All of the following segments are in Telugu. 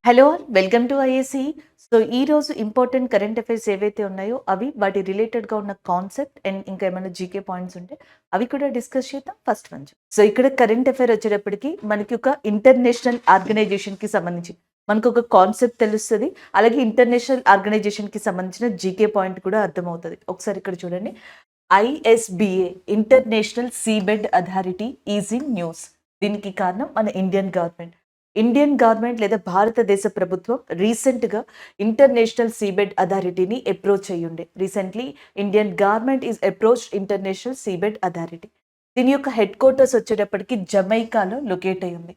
Hello! Welcome to IAC. So, ఈరోజు ఇంపార్టెంట్ కరెంట్ అఫైర్స్ ఏవైతే ఉన్నాయో అవి వాటి రిలేటెడ్‌గా ఉన్న కాన్సెప్ట్ అండ్ ఇంకా ఏమైనా జీకే పాయింట్స్ ఉంటే అవి కూడా డిస్కస్ చేద్దాం ఫస్ట్ నుంచి. సో, ఇక్కడ కరెంట్ అఫైర్ వచ్చేటప్పటికి మనకి ఒక ఇంటర్నేషనల్ ఆర్గనైజేషన్‌కి సంబంధించి మనకొక కాన్సెప్ట్ తెలుస్తది. అలాగే ఇంటర్నేషనల్ ఆర్గనైజేషన్‌కి సంబంధించిన జీకే పాయింట్ కూడా అర్థమవుతది. ఒకసారి ఇక్కడ చూడండి. ISBA international seabed authority is in news. దీనికి కారణం మన ఇండియన్ గవర్నమెంట్. ఇండియన్ గవర్నమెంట్ లేదా భారతదేశ ప్రభుత్వం రీసెంట్‌గా ఇంటర్నేషనల్ సీబెడ్ అథారిటీని అప్రోచ్ అయ్యుండే. Recently Indian government is approached international seabed authority. దీని యొక్క హెడ్ క్వార్టర్స్ వచ్చేటప్పటికి జమైకాలో లొకేట్ అయ్యి ఉంది.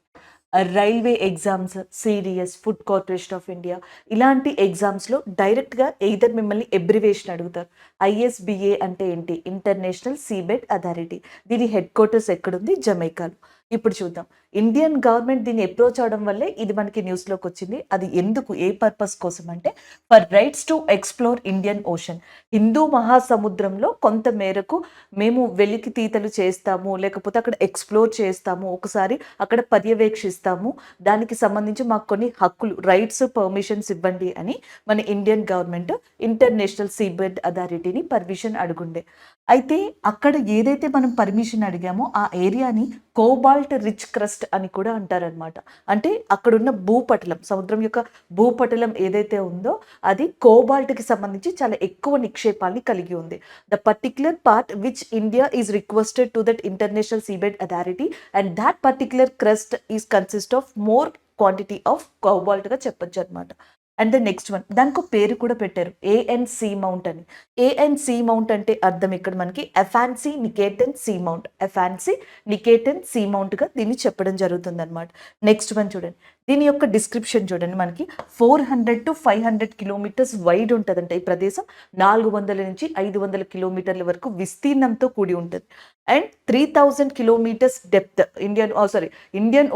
Railway exams, CDS, food corporation of India ఇలాంటి ఎగ్జామ్స్‌లో డైరెక్ట్‌గా ఎయిదర్ మిమ్మల్ని అబ్రివియేషన్ అడుగుతారు. ఐఎస్‌బీఏ అంటే ఏంటి? International seabed authority. దీని హెడ్ క్వార్టర్స్ ఎక్కడుంది? జమైకాలో. ఇప్పుడు చూద్దాం. ఇండియన్ గవర్నమెంట్ దీన్ని అప్రోచ్ అవ్వడం వల్లే ఇది మనకి న్యూస్‌లోకి వచ్చింది. అది ఎందుకు? ఏ పర్పస్ కోసం అంటే for rights to explore Indian ocean. Hindu మహాసముద్రంలో కొంత మేరకు మేము వెలికితీతలు చేస్తాము, లేకపోతే అక్కడ ఎక్స్‌ప్లోర్ చేస్తాము, ఒకసారి అక్కడ పర్యవేక్షిస్తాము. దానికి సంబంధించి మాకు కొన్ని హక్కులు, రైట్స్, పర్మిషన్స్ ఇవ్వండి అని మన ఇండియన్ గవర్నమెంట్ ఇంటర్నేషనల్ సీబెడ్ అథారిటీని పర్మిషన్ అడుగుండే. అయితే అక్కడ ఏదైతే మనం పర్మిషన్ అడిగామో ఆ ఏరియాని కోబాల్ట్ రిచ్ క్రస్ట్ అని కూడా అంటారనమాట. అంటే అక్కడున్న భూపటలం, సముద్రం యొక్క భూపటలం ఏదైతే ఉందో అది కోబాల్ట్‌కి సంబంధించి చాలా ఎక్కువ నిక్షేపాల్ని కలిగి ఉంది. The particular part which India is requested to that international seabed authority and that particular crust is consist of more quantity of కోబాల్ట్‌గా చెప్పొచ్చు అనమాట. అండ్ ద నెక్స్ట్ వన్ దానికో పేరు కూడా పెట్టారు. ఏఎన్‌సీ మౌంట్ అని. ఏఎన్‌సీ మౌంట్ అంటే అర్థం ఇక్కడ మనకి అఫాన్సీ నికేటన్ సీ మౌంట్. అఫాన్సీ నికేటన్ సీ మౌంట్‌గా దీన్ని చెప్పడం జరుగుతుందనమాట. నెక్స్ట్ వన్ చూడండి. దీని యొక్క డిస్క్రిప్షన్ చూడండి మనకి 400 టు 500 కిలోమీటర్స్ వైడ్ ఉంటదంట ఈ ప్రదేశం. 400 నుంచి 500 కిలోమీటర్ల వరకు విస్తీర్ణంతో కూడి ఉంటది. And 3000 kilometres depth Indian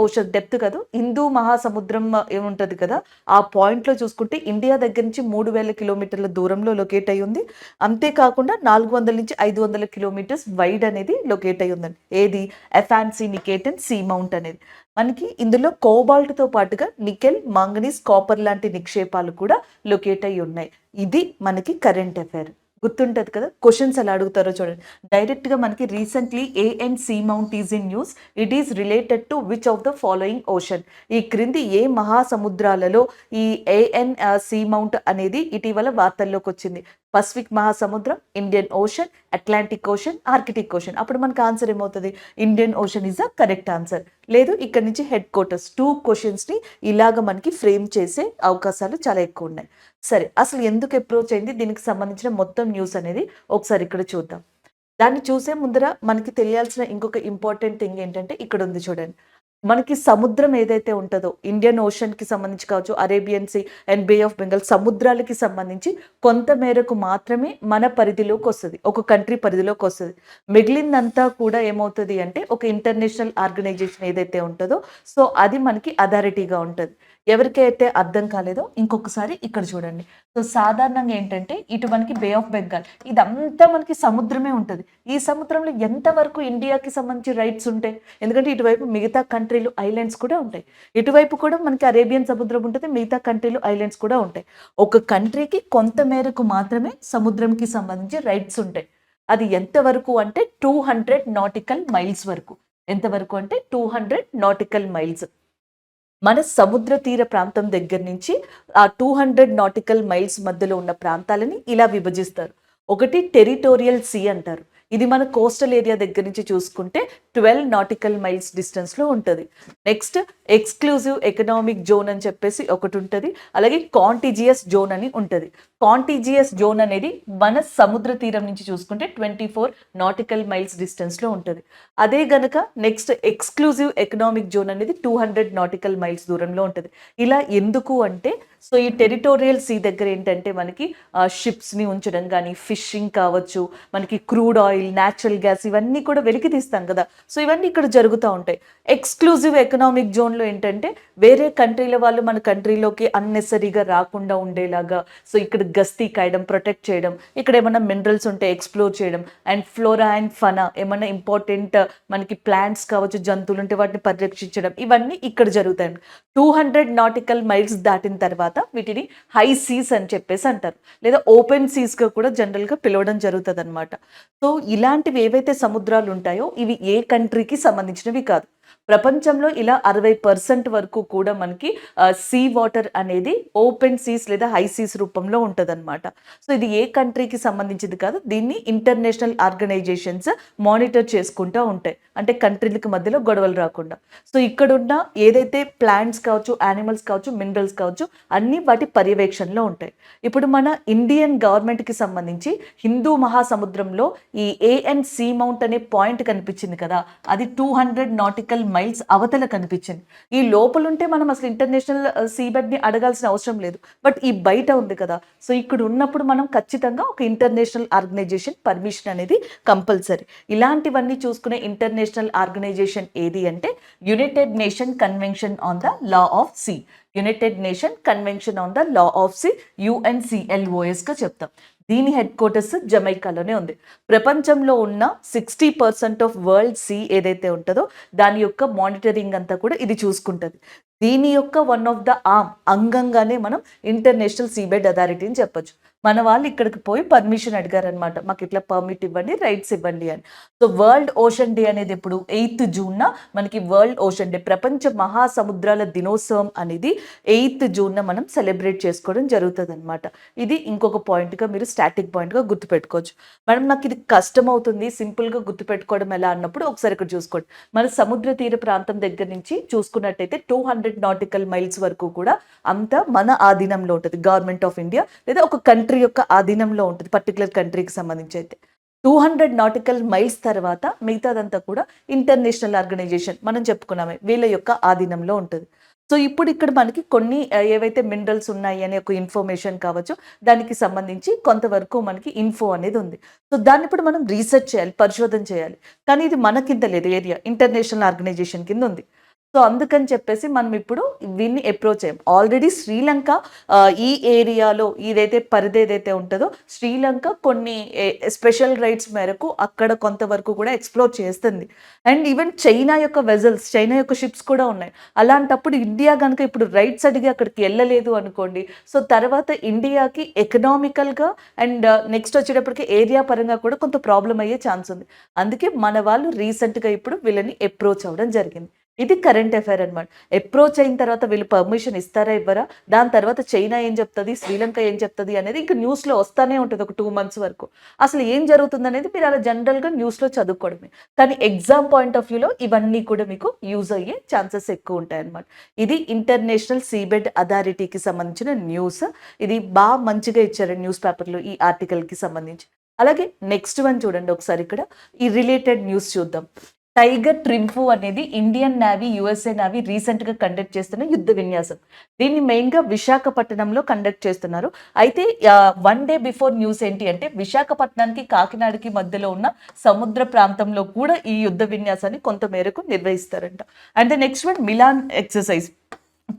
ocean depth కాదు. హిందూ మహాసముద్రం ఏముంటది కదా! ఆ పాయింట్‌లో చూసుకుంటే ఇండియా దగ్గర నుంచి 3000 కిలోమీటర్ల దూరంలో లొకేట్ అయ్యి ఉంది. అంతేకాకుండా 400-500 కిలోమీటర్స్ వైడ్ అనేది లొకేట్ అయ్యి ఉందండి. ఏది? అఫాన్సీ నికేటన్ సీ మౌంట్ అనేది. మనకి ఇందులో కోబాల్ట్‌తో పాటుగా నికెల్, మాంగనీస్, కాపర్ లాంటి నిక్షేపాలు కూడా లొకేట్ అయ్యి ఉన్నాయి. ఇది మనకి కరెంట్ అఫైర్. గుర్తుంటది కదా! క్వెషన్స్ ఎలా అడుగుతారో చూడండి. డైరెక్ట్‌గా మనకి recently an seamount is in news. It is related to which of the following ocean. ఈ క్రింది ఏ మహాసముద్రాలలో ఈ ఏఎన్ సీ మౌంట్ అనేది ఇటీవల వార్తల్లోకి వచ్చింది. పసిఫిక్ మహాసముద్రం, Indian ocean, Atlantic ocean, Arctic ocean. అప్పుడు మనకు ఆన్సర్ ఏమవుతది? Indian ocean is the correct answer. లేదు ఇక్కడి నుంచి హెడ్ క్వార్టర్స్ 2 క్వెషన్స్‌ని ఇలాగ మనకి ఫ్రేమ్ చేసే అవకాశాలు చాలా ఎక్కువ ఉన్నాయి. సరే అసలు ఎందుకు అప్రోచ్ అయింది? దీనికి సంబంధించిన మొత్తం న్యూస్ అనేది ఒకసారి ఇక్కడ చూద్దాం. దాన్ని చూసే ముందర మనకి తెలియాల్సిన ఇంకొక ఇంపార్టెంట్ థింగ్ ఏంటంటే ఇక్కడ ఉంది చూడండి. మనకి సముద్రం ఏదైతే ఉంటదో ఇండియన్ ఓషన్‌కి సంబంధించి కావచ్చు, Arabian sea and bay of Bengal సముద్రాలకి సంబంధించి కొంత మేరకు మాత్రమే మన పరిధిలోకొస్తది. ఒక కంట్రీ పరిధిలోకొస్తది. మిగిలిందంతా కూడా ఏమవుతది అంటే ఒక ఇంటర్నేషనల్ ఆర్గనైజేషన్ ఏదైతే ఉంటదో సో అది మనకి అథారిటీగా ఉంటది. ఎవరికైతే అర్థం కాలేదో ఇంకొకసారి ఇక్కడ చూడండి. సో సాధారణంగా ఏంటంటే ఇటు మనకి బే ఆఫ్ బెంగాల్ ఇదంతా మనకి సముద్రమే ఉంటది. ఈ సముద్రంలో ఎంత వరకు ఇండియాకి సంబంధించి రైట్స్ ఉంటాయి? ఎందుకంటే ఇటువైపు మిగతా కంట్రీలు ఐలాండ్స్ కూడా ఉంటాయి. ఇటువైపు కూడా మనకి అరేబియన్ సముద్రం ఉంటది. మిగతా కంట్రీలు ఐలాండ్స్ కూడా ఉంటాయి. ఒక కంట్రీకి కొంత మేరకు మాత్రమే సముద్రంకి సంబంధించి రైట్స్ ఉంటాయి. అది ఎంత వరకు అంటే 200 నాటికల్ మైల్స్ వరకు. ఎంత వరకు అంటే 200 నాటికల్ మైల్స్. మన సముద్ర తీర ప్రాంతం దగ్గర నుంచి ఆ 200 నాటికల్ మైల్స్ మధ్యలో ఉన్న ప్రాంతాలని ఇలా విభజిస్తారు. ఒకటి టెరిటోరియల్ సీ అంటారు. ఇది మన కోస్టల్ ఏరియా దగ్గర నుంచి చూసుకుంటే 12 నాటికల్ మైల్స్ డిస్టెన్స్‌లో ఉంటది. నెక్స్ట్ ఎక్స్‌క్లూజివ్ ఎకనామిక్ జోన్ అని చెప్పేసి ఒకటి ఉంటది. అలాగే కాంటిజియస్ జోన్ అని ఉంటది. కాంటిజియస్ జోన్ అనేది మన సముద్ర తీరం నుంచి చూసుకుంటే 24 నాటికల్ మైల్స్ డిస్టెన్స్‌లో ఉంటది. అదే గనక నెక్స్ట్ ఎక్స్‌క్లూజివ్ ఎకనామిక్ జోన్ అనేది 200 నాటికల్ మైల్స్ దూరంలో ఉంటది. ఇలా ఎందుకు అంటే సో ఈ టెరిటోరియల్ సీ దగ్గర ఏంటంటే మనకి షిప్స్‌ని ఉంచడం గానీ, ఫిషింగ్ కావచ్చు, మనకి crude oil oil, natural gas ఇవన్నీ కూడా వెలికి తీస్తాం కదా. సో ఇవన్నీ ఇక్కడ జరుగుతూ ఉంటాయి. ఎక్స్క్లూజివ్ ఎకనామిక్ జోన్లో ఏంటంటే వేరే కంట్రీల వాళ్ళు మన కంట్రీలోకి అన్నెసరీగా రాకుండా ఉండేలాగా సో ఇక్కడ గస్తీ కాయడం, ప్రొటెక్ట్ చేయడం, ఇక్కడ ఏమైనా మినరల్స్ ఉంటే ఎక్స్ప్లోర్ చేయడం, అండ్ ఫ్లోరా అండ్ ఫనా ఏమైనా ఇంపార్టెంట్ మనకి ప్లాంట్స్ కావచ్చు, జంతువులు ఉంటే వాటిని పరిరక్షించడం, ఇవన్నీ ఇక్కడ జరుగుతాయి. 200 నాటికల్ మైల్స్ దాటిన తర్వాత వీటిని హై సీస్ అని చెప్పేసి అంటారు, లేదా ఓపెన్ సీస్గా కూడా జనరల్గా పిలవడం జరుగుతుంది అనమాట. సో ఇలాంటివి ఏవైతే సముద్రాలు ఉంటాయో ఇవి ఏ కంట్రీకి సంబంధించినవి కాదు. ప్రపంచంలో ఇలా 60% వరకు కూడా మనకి సీ వాటర్ అనేది ఓపెన్ సీస్ లేదా హై సీస్ రూపంలో ఉంటుంది అనమాట. సో ఇది ఏ కంట్రీకి సంబంధించింది కాదు. దీన్ని ఇంటర్నేషనల్ ఆర్గనైజేషన్స్ మానిటర్ చేసుకుంటూ ఉంటాయి, అంటే కంట్రీలకు మధ్యలో గొడవలు రాకుండా. సో ఇక్కడున్న ఏదైతే ప్లాంట్స్ కావచ్చు, యానిమల్స్ కావచ్చు, మినరల్స్ కావచ్చు, అన్నీ వాటి పర్యవేక్షణలో ఉంటాయి. ఇప్పుడు మన ఇండియన్ గవర్నమెంట్కి సంబంధించి హిందూ మహాసముద్రంలో ఈ ఏఎన్ సీ మౌంట్ అనే పాయింట్ కనిపించింది కదా, అది 200 నాటికల్ మైల్స్ అవతల కనిపించింది. ఈ లోపల ఉంటే మనం అసలు ఇంటర్నేషనల్ సీబెడ్ని అడగాల్సిన అవసరం లేదు, బట్ ఈ బయట ఉంది కదా. సో ఇక్కడ ఉన్నప్పుడు మనం ఖచ్చితంగా ఒక ఇంటర్నేషనల్ ఆర్గనైజేషన్ పర్మిషన్ అనేది కంపల్సరీ. ఇలాంటివన్నీ చూసుకునే ఇంటర్నేషనల్ ఆర్గనైజేషన్ ఏది అంటే United Nation convention on the law of sea. United Nation convention on the law of sea, UNCLOSగా చెప్తాం. దీని హెడ్ క్వార్టర్స్ జమైకాలోనే ఉంది. ప్రపంచంలో ఉన్న 60% ఆఫ్ వరల్డ్ సీ ఏదైతే ఉంటుందో దాని యొక్క మానిటరింగ్ అంతా కూడా ఇది చూసుకుంటుంది. దీని యొక్క వన్ ఆఫ్ ద అంగంగానే మనం ఇంటర్నేషనల్ సీబెడ్ అథారిటీ అని చెప్పొచ్చు. మన వాళ్ళు ఇక్కడికి పోయి పర్మిషన్ అడిగారనమాట, మాకు ఇట్లా పర్మిట్ ఇవ్వండి, రైట్స్ ఇవ్వండి అని. సో వరల్డ్ ఓషన్ డే అనేది ఎప్పుడు 8th జూన్న మనకి వరల్డ్ ఓషన్ డే, ప్రపంచ మహాసముద్రాల దినోత్సవం అనేది 8th జూన్న మనం సెలబ్రేట్ చేసుకోవడం జరుగుతుంది అనమాట. ఇది ఇంకొక పాయింట్గా మీరు స్టాటిక్ పాయింట్గా గుర్తుపెట్టుకోవచ్చు. నాకు ఇది కష్టం అవుతుంది సింపుల్గా గుర్తుపెట్టుకోవడం ఎలా అన్నప్పుడు ఒకసారి ఇక్కడ చూసుకోండి. మన సముద్ర తీర ప్రాంతం దగ్గర నుంచి చూసుకున్నట్టయితే 200 నాటికల్ మైల్స్ వరకు కూడా అంతా మన ఆధీనంలో ఉంటుంది, గవర్నమెంట్ ఆఫ్ ఇండియా లేదా ఒక కంట్రీ యొక్క ఆధీనంలో ఉంటుంది, పర్టికులర్ కంట్రీకి సంబంధించి. అయితే 200 నాటికల్ మైల్స్ తర్వాత మిగతాదంతా కూడా ఇంటర్నేషనల్ ఆర్గనైజేషన్ మనం చెప్పుకున్నామే వీళ్ళ యొక్క ఆధీనంలో ఉంటుంది. సో ఇప్పుడు ఇక్కడ మనకి కొన్ని ఏవైతే మినరల్స్ ఉన్నాయి అనే ఒక ఇన్ఫర్మేషన్ కావచ్చు, దానికి సంబంధించి కొంతవరకు మనకి ఇన్ఫో అనేది ఉంది. సో దాన్ని ఇప్పుడు మనం రీసెర్చ్ చేయాలి, పరిశోధన చేయాలి. కానీ ఇది మన కింద లేదు, ఏరియా ఇంటర్నేషనల్ ఆర్గనైజేషన్ కింద ఉంది. సో అందుకని చెప్పేసి మనం ఇప్పుడు వీన్ని అప్రోచ్ చేయం. ఆల్రెడీ శ్రీలంక ఈ ఏరియాలో ఇదైతే పరిధి ఏదైతే ఉంటుందో శ్రీలంక కొన్ని స్పెషల్ రైట్స్ మేరకు అక్కడ కొంతవరకు కూడా ఎక్స్ప్లోర్ చేస్తుంది. అండ్ ఈవెన్ చైనా యొక్క వెజల్స్, చైనా యొక్క షిప్స్ కూడా ఉన్నాయి. అలాంటప్పుడు ఇండియా కనుక ఇప్పుడు రైట్స్ అడిగి అక్కడికి వెళ్ళలేదు అనుకోండి, సో తర్వాత ఇండియాకి ఎకనామికల్గా అండ్ నెక్స్ట్ వచ్చేటప్పటికి ఏరియా పరంగా కూడా కొంత ప్రాబ్లం అయ్యే ఛాన్స్ ఉంది. అందుకే మన వాళ్ళు రీసెంట్గా ఇప్పుడు వీళ్ళని అప్రోచ్ అవ్వడం జరిగింది. ఇది కరెంట్ అఫైర్ అనమాట. అప్రోచ్ అయిన తర్వాత వీళ్ళు పర్మిషన్ ఇస్తారా ఇవ్వరా, దాని తర్వాత చైనా ఏం చెప్తుంది, శ్రీలంక ఏం చెప్తుంది అనేది ఇంకా న్యూస్లో వస్తూనే ఉంటుంది ఒక 2 months వరకు. అసలు ఏం జరుగుతుంది అనేది మీరు అలా జనరల్గా న్యూస్లో చదువుకోవడమే. కానీ ఎగ్జామ్ పాయింట్ ఆఫ్ వ్యూలో ఇవన్నీ కూడా మీకు యూజ్ అయ్యే ఛాన్సెస్ ఎక్కువ ఉంటాయి అన్నమాట. ఇది ఇంటర్నేషనల్ సీబెడ్ అథారిటీకి సంబంధించిన న్యూస్. ఇది బాగా మంచిగా ఇచ్చారు న్యూస్ పేపర్లో ఈ ఆర్టికల్కి సంబంధించి. అలాగే నెక్స్ట్ వన్ చూడండి ఒకసారి, ఇక్కడ ఈ రిలేటెడ్ న్యూస్ చూద్దాం. టైగర్ ట్రింఫో అనేది ఇండియన్ నేవీ, USA నేవీ రీసెంట్గా కండక్ట్ చేస్తున్న యుద్ధ విన్యాసం. దీన్ని మెయిన్గా విశాఖపట్నంలో కండక్ట్ చేస్తున్నారు. అయితే 1 day బిఫోర్ న్యూస్ ఏంటి అంటే విశాఖపట్నానికి కాకినాడకి మధ్యలో ఉన్న సముద్ర ప్రాంతంలో కూడా ఈ యుద్ధ విన్యాసాన్ని కొంత మేరకు నిర్వహిస్తారంట. And next one Milan exercise,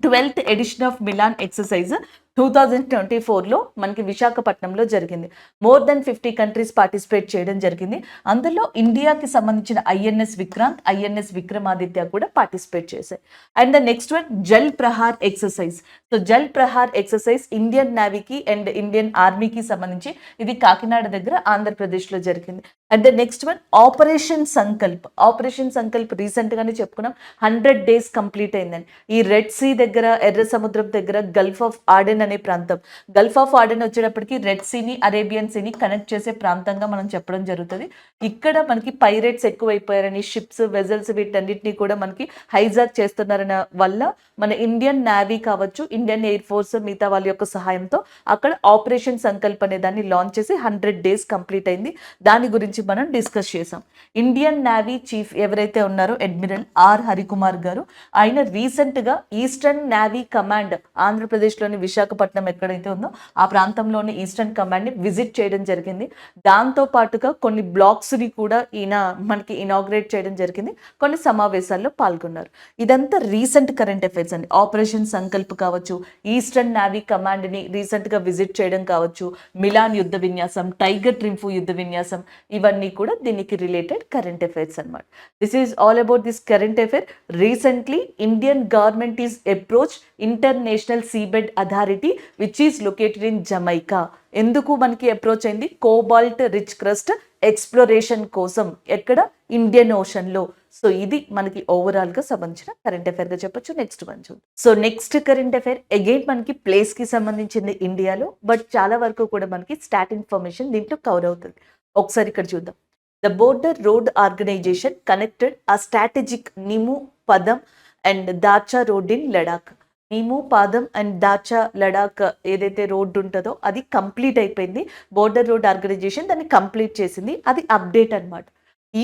12th edition of Milan exercise 2024లో మనకి విశాఖపట్నంలో జరిగింది. మోర్ దెన్ 50 కంట్రీస్ పార్టిసిపేట్ చేయడం జరిగింది. అందులో ఇండియాకి సంబంధించిన INS విక్రాంత్, INS విక్రమాదిత్య కూడా పార్టిసిపేట్ చేశాయి. And the next one Jal Prahar exercise. So Jal Prahar exercise Indian నేవీకి అండ్ ఇండియన్ ఆర్మీకి సంబంధించి ఇది కాకినాడ దగ్గర ఆంధ్రప్రదేశ్లో జరిగింది. And the next one operation Sankalp. Operation Sankalp రీసెంట్గానే చెప్పుకున్నాం, 100 days కంప్లీట్ అయిందని. ఈ రెడ్ సీ దగ్గర, ఎర్ర సముద్రం దగ్గర గల్ఫ్ ఆఫ్ ఆడెన్ అనే ప్రాంతం, గల్ఫ్ ఆఫ్ ఆడెన్ వచ్చేటప్పటికి రెడ్ సీని అరేబియన్ సీని కనెక్ట్ చేసే ప్రాంతంగా మనం చెప్పడం జరుగుతుంది. ఇక్కడ మనకి పైరేట్స్ ఎక్కువైపోయారని, షిప్స్, వెజల్స్ వీటన్నిటిని కూడా మనకి హైజాక్ చేస్తున్నారన్న వల్ల మన ఇండియన్ నేవీ కావచ్చు, ఇండియన్ ఎయిర్ ఫోర్స్ మిగతా వాళ్ళ యొక్క సహాయంతో అక్కడ ఆపరేషన్ సంకల్ప్ అనే దాన్ని లాంచ్ చేసి 100 days కంప్లీట్ అయింది. దాని గురించి మనం డిస్కస్ చేసాం. ఇండియన్ నేవీ చీఫ్ ఎవరైతే ఉన్నారో అడ్మిరల్ ఆర్ హరికుమార్ గారు, ఆయన రీసెంట్గా ఈస్టర్న్ నేవీ కమాండ్ ఆంధ్రప్రదేశ్లోని విశాఖ విశాఖపట్నం ఎక్కడైతే ఉందో ఆ ప్రాంతంలోని ఈస్టర్న్ కమాండ్ని విజిట్ చేయడం జరిగింది. దాంతో పాటుగా కొన్ని బ్లాక్స్ని కూడా ఈయన మనకి ఇనాగ్రేట్ చేయడం జరిగింది. కొన్ని సమావేశాల్లో పాల్గొన్నారు. ఇదంతా రీసెంట్ కరెంట్ అఫైర్స్ అండి. ఆపరేషన్ సంకల్ప్ కావచ్చు, ఈస్టర్న్ నేవీ కమాండ్ని రీసెంట్గా విజిట్ చేయడం కావచ్చు, మిలాన్ యుద్ధ విన్యాసం, టైగర్ ట్రింఫు యుద్ధ విన్యాసం, ఇవన్నీ కూడా దీనికి రిలేటెడ్ కరెంట్ అఫైర్స్ అన్నమాట. This is all about this current affair. Recently Indian government is approach international seabed authority which is located in Jamaica. ఎందుకు మనకి అప్రోచ్ అయింది? కోబాల్ట్ రిచ్ క్రస్ట్ ఎక్స్ప్లోరేషన్ కోసం. ఎక్కడ? ఇండియన్ ఓషన్లో. సో ఇది మనకి ఓవరాల్గా సంబంధించిన కరెంట్ అఫైర్గా చెప్పొచ్చు. నెక్స్ట్ వన్ చూద్దాం. So next current affair again మనకి ప్లేస్కి సంబంధించింది ఇండియాలో, బట్ చాలా వరకు కూడా మనకి స్టాట్ ఇన్ఫర్మేషన్ దీంట్లో కవర్ అవుతుంది. ఒకసారి ఇక్కడ చూద్దాం. The border road organization connected a strategic Nimu, Padum and Darcha road in Ladakh. Nimu, Padum and Darcha Ladakh ఏదైతే రోడ్డు ఉంటుందో అది కంప్లీట్ అయిపోయింది. బోర్డర్ రోడ్ ఆర్గనైజేషన్ దాన్ని కంప్లీట్ చేసింది. అది అప్డేట్ అన్నమాట.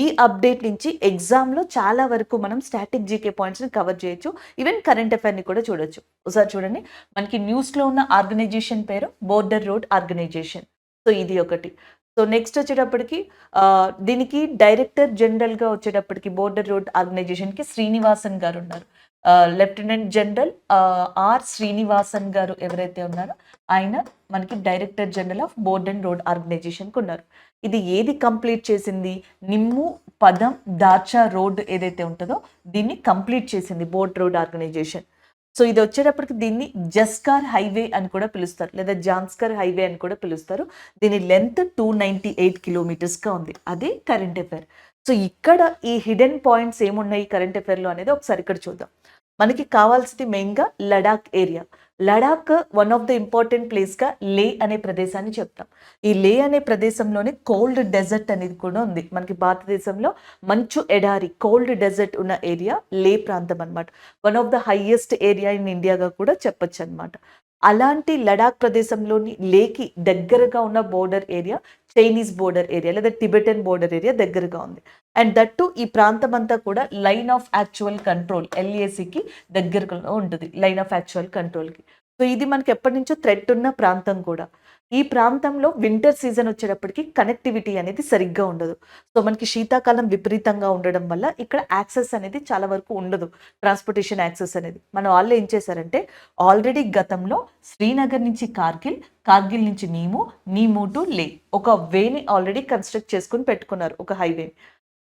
ఈ అప్డేట్ నుంచి ఎగ్జామ్లో చాలా వరకు మనం స్టాటిక్ జీకే పాయింట్స్ని కవర్ చేయొచ్చు. ఈవెన్ కరెంట్ అఫైర్ని కూడా చూడొచ్చు. ఒకసారి చూడండి, మనకి న్యూస్లో ఉన్న ఆర్గనైజేషన్ పేరు బోర్డర్ రోడ్ ఆర్గనైజేషన్. సో ఇది ఒకటి. సో నెక్స్ట్ వచ్చేటప్పటికి దీనికి డైరెక్టర్ జనరల్గా వచ్చేటప్పటికి బోర్డర్ రోడ్ ఆర్గనైజేషన్కి శ్రీనివాసన్ గారు ఉన్నారు. లెఫ్టినెంట్ జనరల్ ఆర్ శ్రీనివాసన్ గారు ఎవరైతే ఉన్నారో ఆయన మనకి director general of border road ఆర్గనైజేషన్కి ఉన్నారు. ఇది ఏది కంప్లీట్ చేసింది? నిమ్ము, పదం, దార్చా రోడ్ ఏదైతే ఉంటుందో దీన్ని కంప్లీట్ చేసింది బోర్డర్ రోడ్ ఆర్గనైజేషన్. సో ఇది వచ్చేటప్పటికి దీన్ని జస్కార్ హైవే అని కూడా పిలుస్తారు, లేదా జాన్స్కర్ హైవే అని కూడా పిలుస్తారు. దీని లెంత్ 298 కిలోమీటర్స్గా ఉంది. అదే కరెంట్ అఫైర్. సో ఇక్కడ ఈ హిడెన్ పాయింట్స్ ఏమున్నాయి కరెంట్ అఫైర్లో అనేది ఒకసారి ఇక్కడ చూద్దాం. మనకి కావాల్సింది మెయిన్గా Ladakh area. Ladakh one of the important ప్లేస్గా లే అనే ప్రదేశాన్ని చెప్తాం. ఈ లే అనే ప్రదేశంలోనే కోల్డ్ డెజర్ట్ అనేది కూడా ఉంది. మనకి భారతదేశంలో మంచు ఎడారి, కోల్డ్ డెజర్ట్ ఉన్న ఏరియా లే ప్రాంతం అనమాట. One of the highest area in ఇండియాగా కూడా చెప్పొచ్చు అనమాట. అలాంటి లడాక్ ప్రదేశంలోని లేకి దగ్గరగా ఉన్న border area Chinese border area లేదా టిబెటన్ బోర్డర్ ఏరియా దగ్గరగా ఉంది. అండ్ దట్టు ఈ ప్రాంతం అంతా కూడా లైన్ ఆఫ్ యాక్చువల్ కంట్రోల్ ఎల్ఏసికి దగ్గరగా ఉంటుంది, లైన్ ఆఫ్ యాక్చువల్ కంట్రోల్కి. సో ఇది మనకి ఎప్పటి నుంచో థ్రెట్ ఉన్న ప్రాంతం కూడా. ఈ ప్రాంతంలో వింటర్ సీజన్ వచ్చేటప్పటికి కనెక్టివిటీ అనేది సరిగ్గా ఉండదు. సో మనకి శీతాకాలం విపరీతంగా ఉండడం వల్ల ఇక్కడ యాక్సెస్ అనేది చాలా వరకు ఉండదు, ట్రాన్స్పోర్టేషన్ యాక్సెస్ అనేది. మన వాళ్ళు ఏం చేశారంటే ఆల్రెడీ గతంలో శ్రీనగర్ నుంచి కార్గిల్, కార్గిల్ నుంచి నీము, నీము టు లే ఒక వేని ఆల్రెడీ కన్స్ట్రక్ట్ చేసుకుని పెట్టుకున్నారు, ఒక హైవేని.